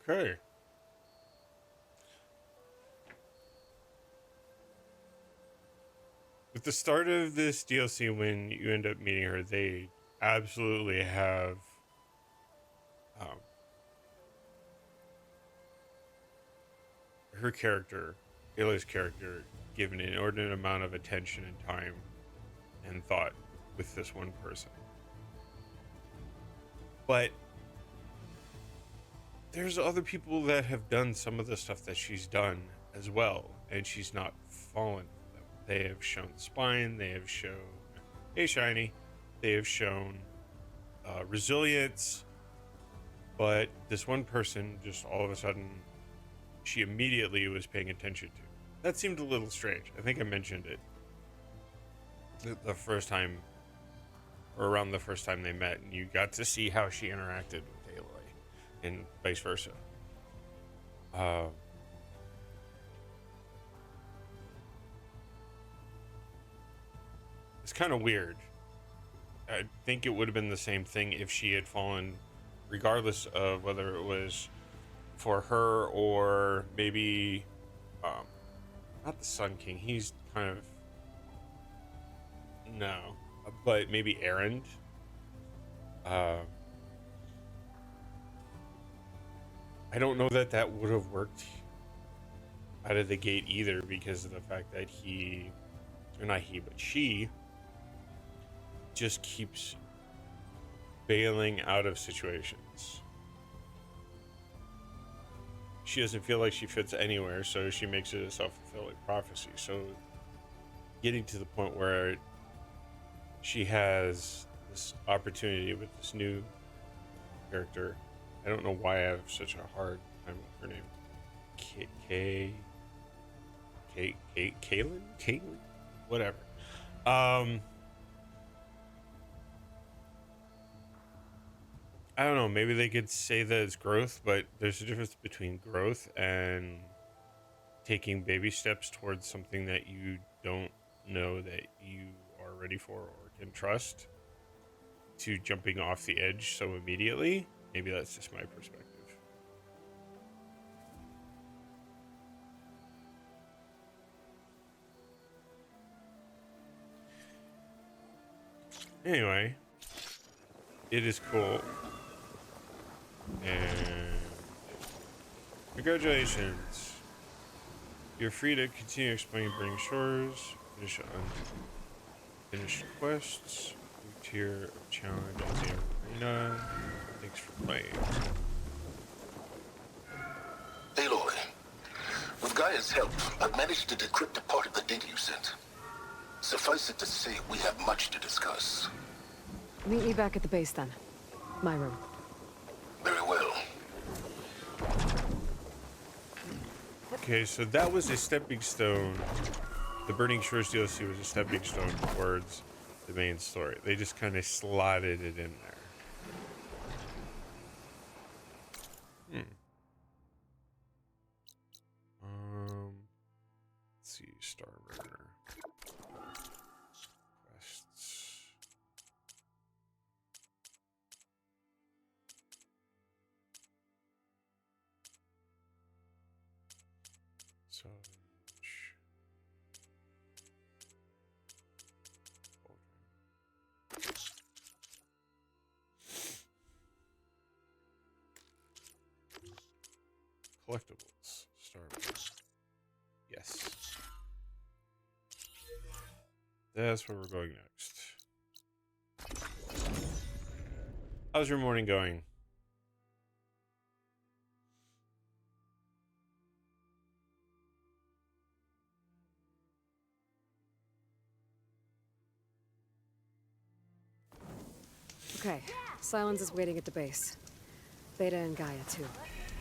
Okay. With the start of this DLC, when you end up meeting her, they absolutely have um, her character, Aloy's character, given an inordinate amount of attention and time and thought with this one person. But there's other people that have done some of the stuff that she's done as well, and she's not fallen for them. They have shown spine, they have shown, hey shiny, they have shown resilience, but this one person just all of a sudden she immediately was paying attention to. That seemed a little strange. I think I mentioned it the first time, or around the first time they met, and you got to see how she interacted with Aloy and vice versa. It's kind of weird. I think it would have been the same thing if she had fallen, regardless of whether it was for her or maybe not the Sun King. He's kind of no, but maybe Erend. I don't know that that would have worked out of the gate either, because of the fact that he, or not he, but she, just keeps bailing out of situations. She doesn't feel like she fits anywhere, so she makes it a self-fulfilling prophecy. So getting to the point where she has this opportunity with this new character. I don't know why I have such a hard time with her name. Caitlin? Whatever. I don't know. Maybe they could say that it's growth, but there's a difference between growth and taking baby steps towards something that you don't know that you are ready for or can trust, to jumping off the edge so immediately. Maybe that's just my perspective. Anyway, it is cool. And congratulations. You're free to continue exploring Burning Shores, finish unfinished quests, new tier of challenge in the arena. Thanks for playing. Aloy, with Gaia's help, I've managed to decrypt a part of the data you sent. Suffice it to say, we have much to discuss. Meet me back at the base then. My room. Very well. Okay, so that was a stepping stone. The Burning Shores DLC was a stepping stone towards the main story. They just kind of slotted it in there. Let's see, Star Runner. Quests. So, collectibles. Star Runner. Yes. That's where we're going next. How's your morning going? Okay, Sylence is waiting at the base. Beta and Gaia, too.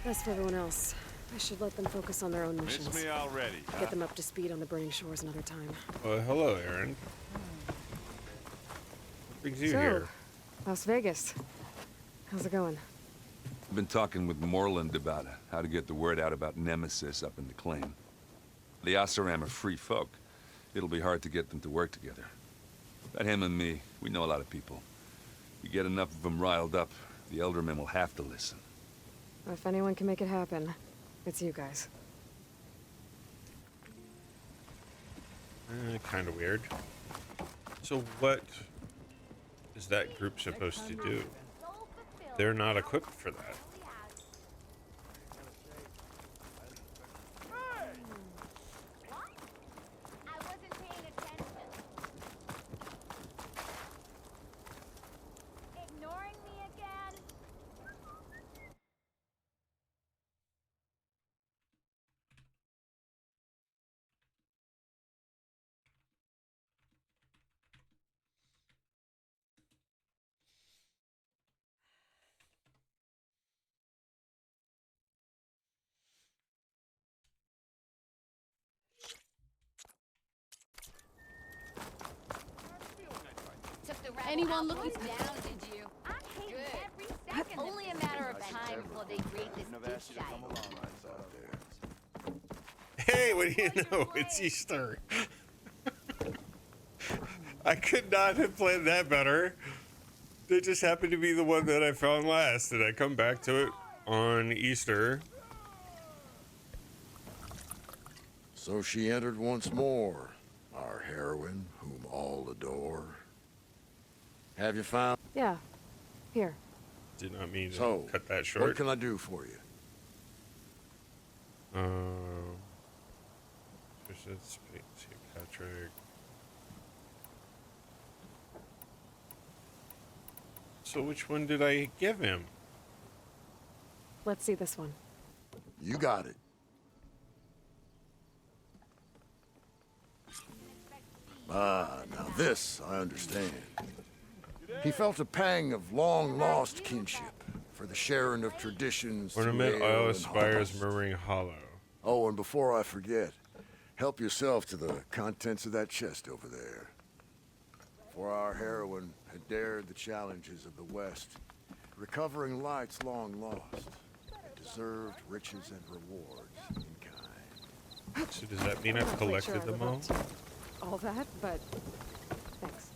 As for everyone else, I should let them focus on their own missions. Miss me already, huh? Get them up to speed on the Burning Shores another time. Hello, Aaron. What brings you here? Las Vegas. How's it going? I've been talking with Moreland about how to get the word out about Nemesis up in the claim. The Oseram are free folk. It'll be hard to get them to work together. But him and me, we know a lot of people. You get enough of them riled up, the Eldermen will have to listen. If anyone can make it happen, it's you guys. Kind of weird. So what is that group supposed to do? They're not equipped for that. Anyone looking down, did you? Good. Only a matter of time before they raid this big site. Hey, what do you know? It's Easter. I could not have planned that better. They just happened to be the one that I found last, and I come back to it on Easter. So she entered once more, our heroine, whom all adore. Have you found? Yeah. Here. Did not mean to cut that short. What can I do for you? St. Patrick. So which one did I give him? Let's see this one. You got it. Ah, now this I understand. He felt a pang of long-lost kinship for the sharing of traditions. Ornament through ale oil and aspires hops. murmuring hollow. Oh, and before I forget, help yourself to the contents of that chest over there. For our heroine had dared the challenges of the West, recovering lights long lost, and deserved riches and rewards in kind. So does that mean I've I'm not quite collected sure I them live all? up to all that, but thanks.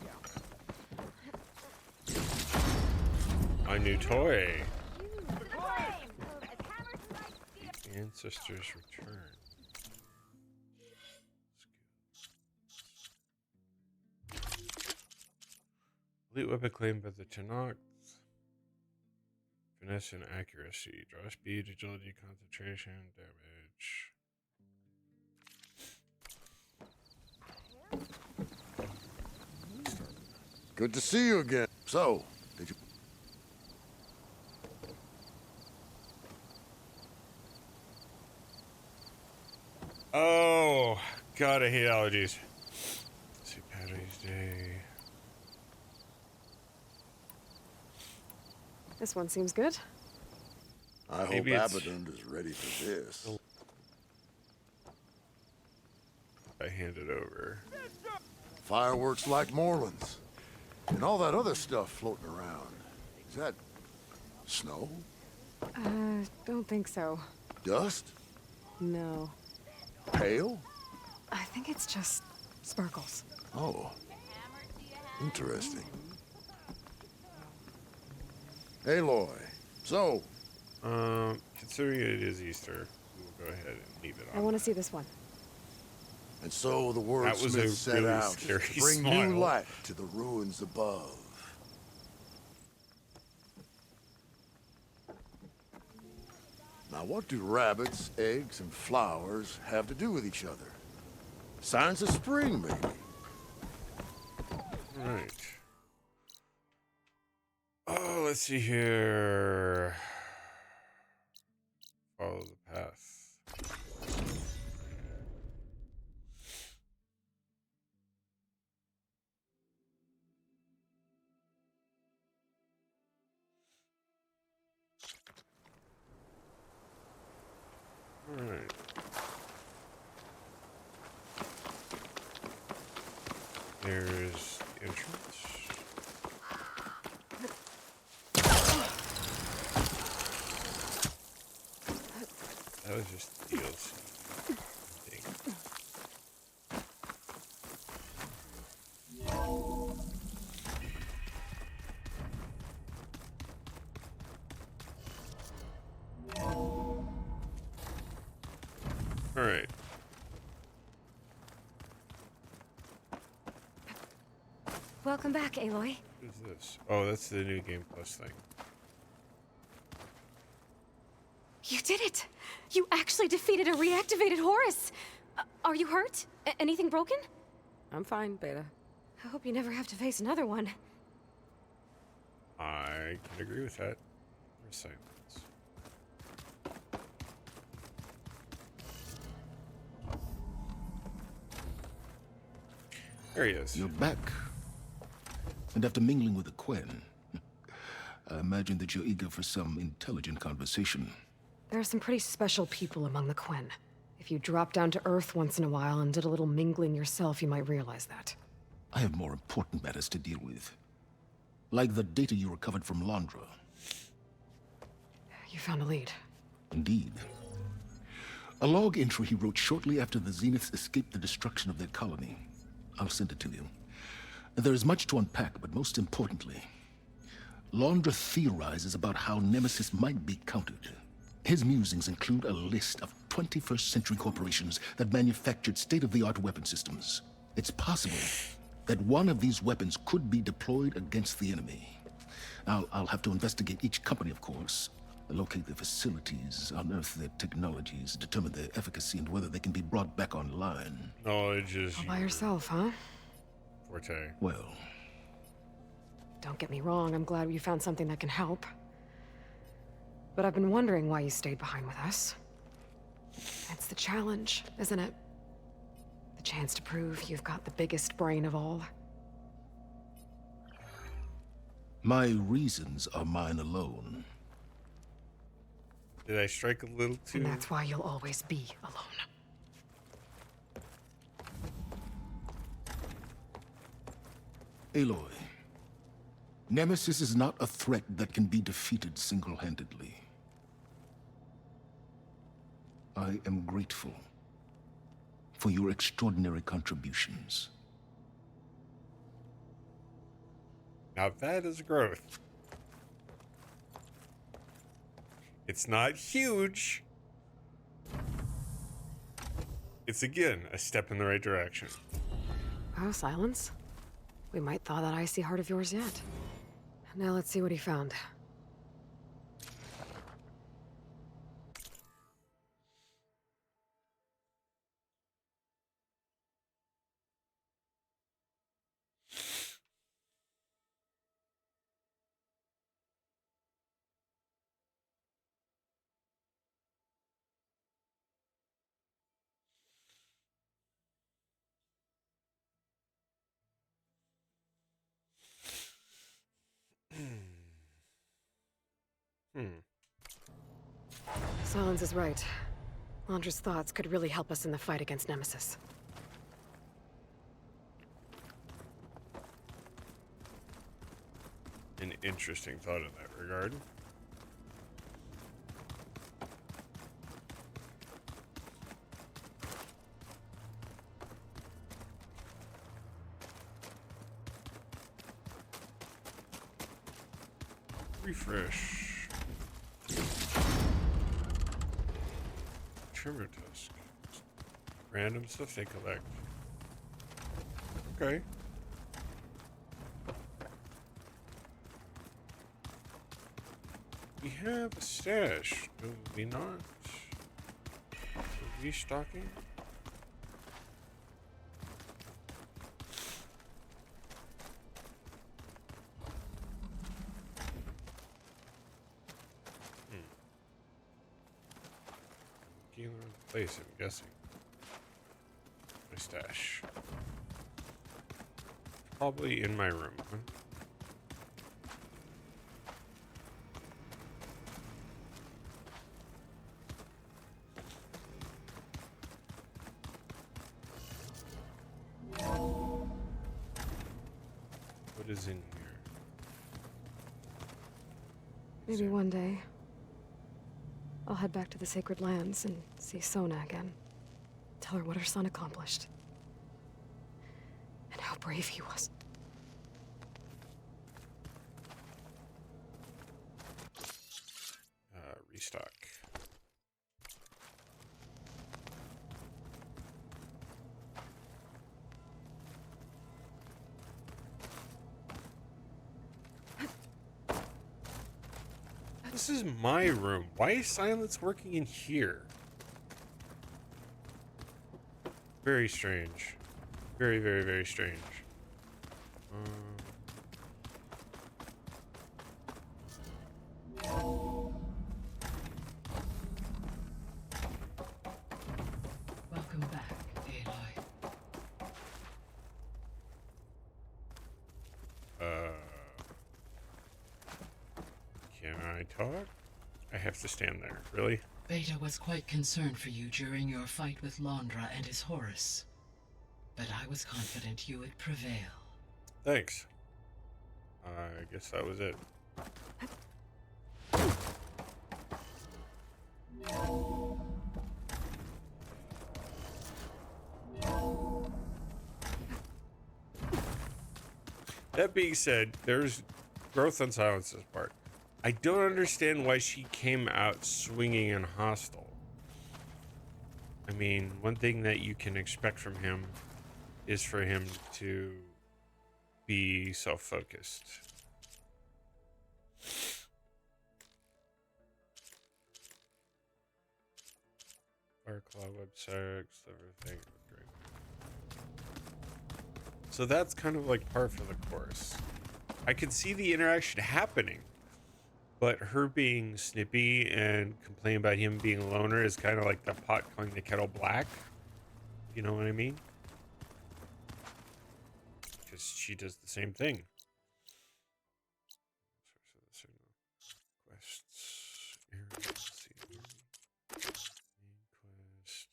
A new toy. Ancestors return. Elite weapon claimed by the Tenok. Finesse and accuracy. Draw speed, agility, concentration, damage. Good to see you again. So, did you... Oh, God, I hate allergies. St. Patrick's Day. This one seems good. I hope Maybe it's- Abaddon is ready for this. I hand it over. Fireworks like Moreland's. And all that other stuff floating around. Is that snow? Don't think so. Dust? No. Hail? I think it's just sparkles. Oh. Interesting. Aloy. So, Considering it is Easter, we'll go ahead and leave it on. I want to see this one. and so the That was a wordsmith set really out scary to bring smile. new light to the ruins above. Now, what do rabbits, eggs, and flowers have to do with each other? Signs of spring, maybe. Right. Oh, let's see here. Follow the path. All right. There's the entrance. That was just DLC. I think. All right. Welcome back, Aloy. What is this? Oh, that's the new Game Plus thing. You did it! You actually defeated a reactivated Horus! Are you hurt? Anything broken? I'm fine, Beta. I hope you never have to face another one. I can agree with that. Where's Silence? There he is. You're back. And after mingling with the Quen, I imagine that you're eager for some intelligent conversation. There are some pretty special people among the Quen. If you dropped down to Earth once in a while and did a little mingling yourself, you might realize that. I have more important matters to deal with. Like the data you recovered from Londra. You found a lead. Indeed. A log entry he wrote shortly after the Zeniths escaped the destruction of their colony. I'll send it to you. There is much to unpack, but most importantly, Londra theorizes about how Nemesis might be countered. His musings include a list of 21st century corporations that manufactured state-of-the-art weapon systems. It's possible that one of these weapons could be deployed against the enemy. I'll have to investigate each company, of course, Locate their facilities, unearth their technologies, determine their efficacy, and whether they can be brought back online. Knowledge is All by your yourself, huh? forte. Well, Don't get me wrong, I'm glad you found something that can help. But I've been wondering why you stayed behind with us. It's the challenge, isn't it? The chance to prove you've got the biggest brain of all. my reasons are mine alone. Did I strike a little too? And that's why you'll always be alone. Aloy, Nemesis is not a threat that can be defeated single-handedly. I am grateful for your extraordinary contributions. Now that is growth. It's not huge. It's again a step in the right direction. Oh, Sylence. We might thaw that icy heart of yours yet. Now let's see what he found. Sylence is right. Londra's thoughts could really help us in the fight against Nemesis. An interesting thought in that regard. Refresh. Trimmer tusk. Random stuff they collect. Okay. We have a stash, do we not? Restocking? In the wrong place, I'm guessing. My stash. Probably in my room, huh? What is in here? Maybe one day, I'll head back to the Sacred Lands and see Sona again. Tell her what her son accomplished. And how brave he was. Restock. This is my room. Why is Sylence working in here? Very strange. Very, very, very strange. Welcome back, Aloy. Can I talk? I have to stand there. Really? Beta was quite concerned for you during your fight with Londra and his Horus. But I was confident you would prevail. Thanks. I guess that was it. That being said, there's growth on Silence's part. I don't understand why she came out swinging and hostile. I mean, one thing that you can expect from him is for him to be self-focused. Our cloud website, everything. Great. So that's kind of like par for the course. I can see the interaction happening, but her being snippy and complaining about him being a loner is kind of like the pot calling the kettle black. You know what I mean? Because she does the same thing. Quests. Let's see. Main quest.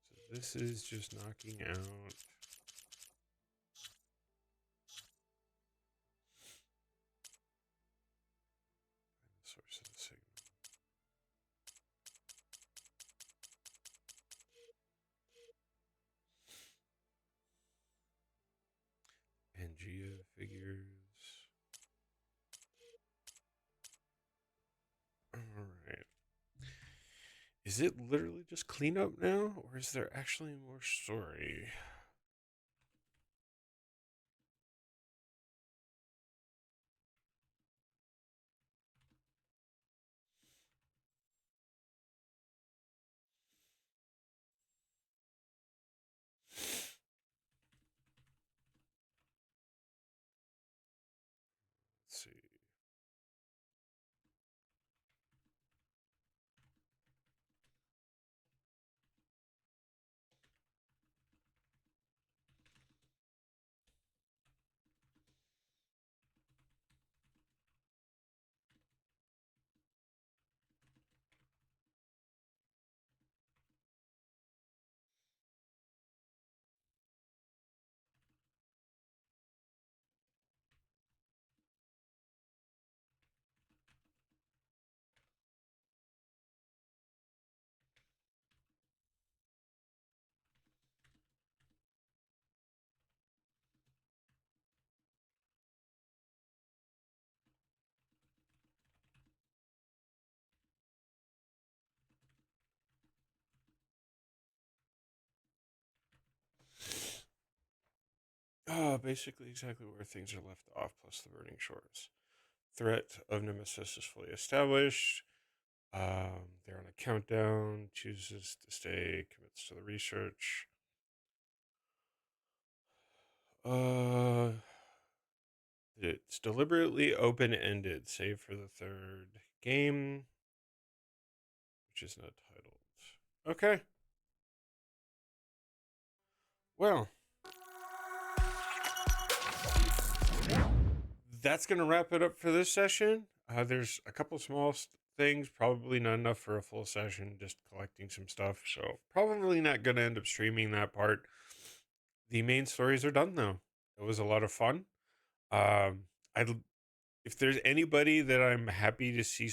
So this is just knocking out. Source of the signal. Pangea figures. Alright. Is it literally just cleanup now? Or is there actually more story? Let's see. Basically exactly where things are left off, plus the burning shores. Threat of Nemesis is fully established. They're on a countdown, chooses to stay, commits to the research. It's deliberately open-ended, save for the third game, which is not titled. Okay. Well, that's going to wrap it up for this session. There's a couple small things, probably not enough for a full session, just collecting some stuff. So probably not going to end up streaming that part. The main stories are done though. It was a lot of fun. I if there's anybody that I'm happy to see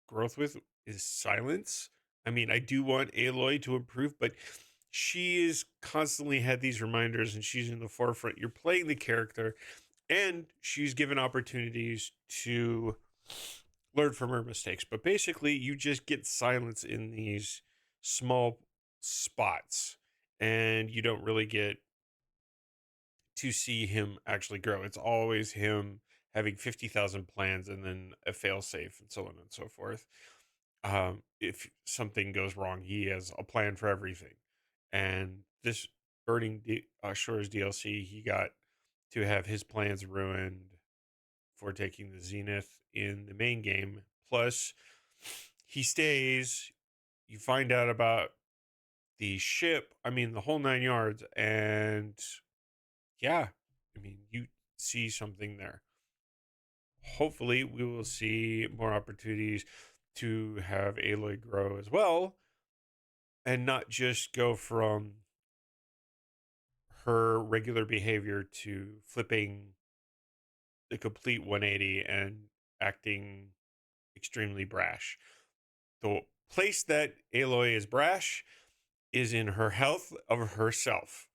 growth with is Sylence. I mean, I do want Aloy to improve, but she is constantly had these reminders and she's in the forefront. You're playing the character and she's given opportunities to learn from her mistakes. But basically, you just get Silence in these small spots and you don't really get to see him actually grow. It's always him having 50,000 plans and then a fail safe and so on and so forth. If something goes wrong, he has a plan for everything. And this Shores DLC, he got to have his plans ruined for taking the Zenith in the main game. Plus, he stays. You find out about the ship, I mean, the whole 9 yards. And yeah, I mean, you see something there. Hopefully, we will see more opportunities to have Aloy grow as well and not just go from her regular behavior to flipping the complete 180 and acting extremely brash. The place that Aloy is brash is in her health of herself,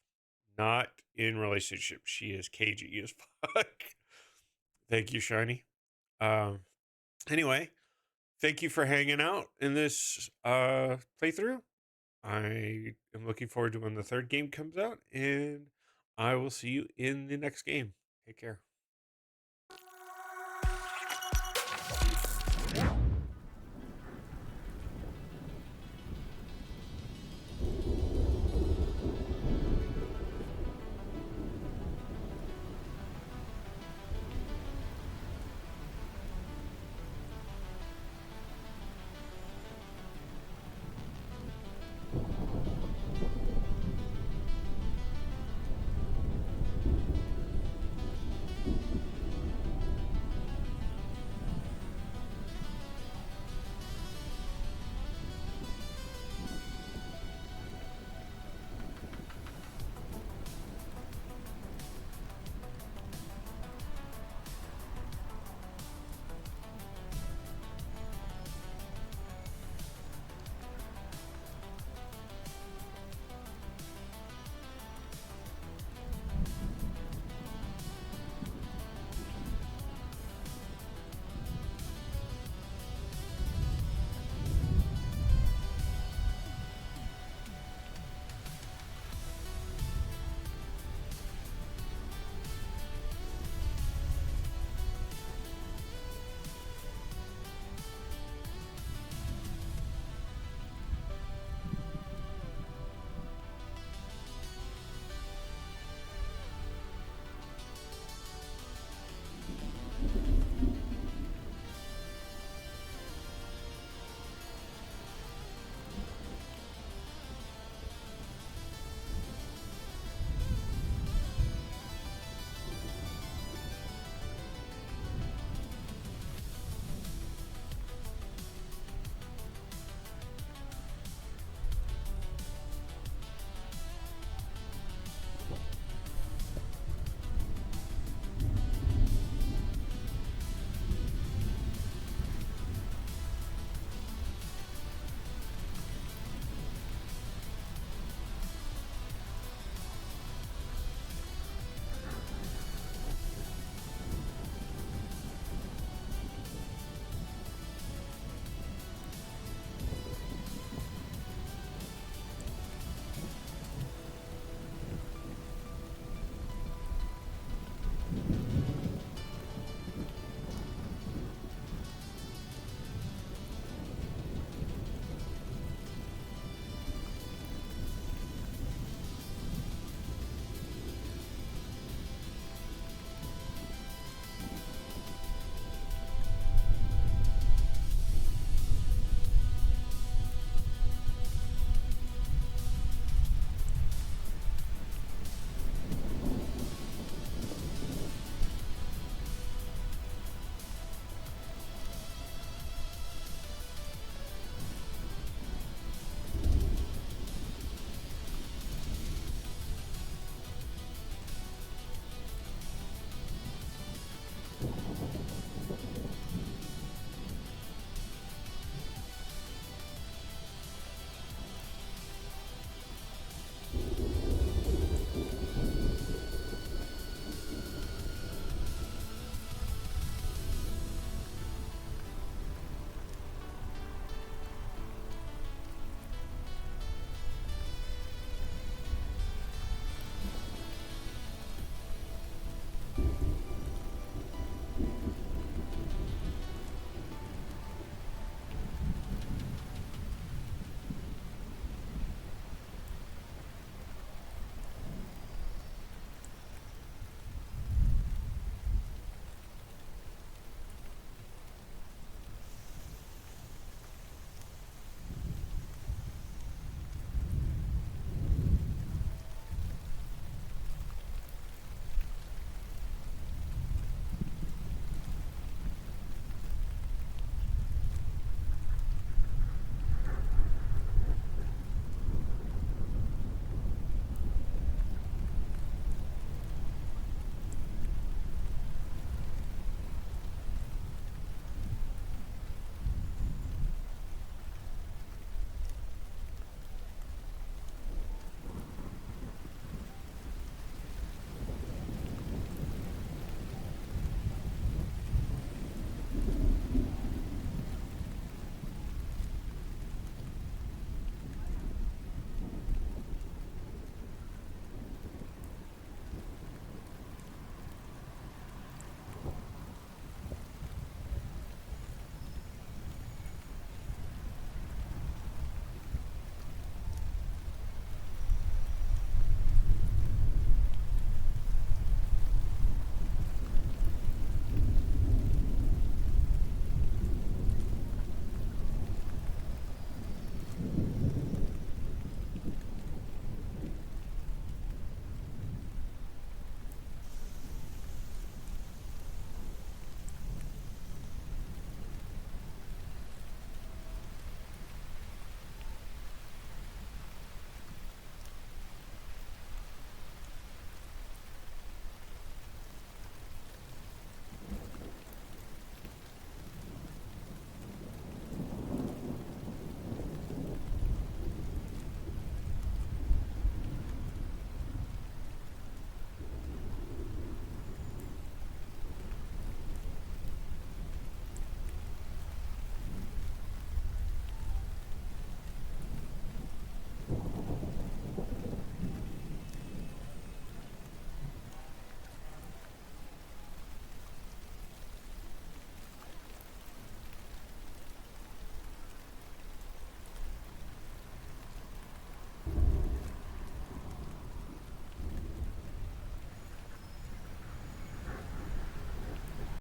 not in relationship. She is cagey as fuck. Thank you, Shiny. Anyway, thank you for hanging out in this playthrough. I am looking forward to when the third game comes out, and I will see you in the next game. Take care.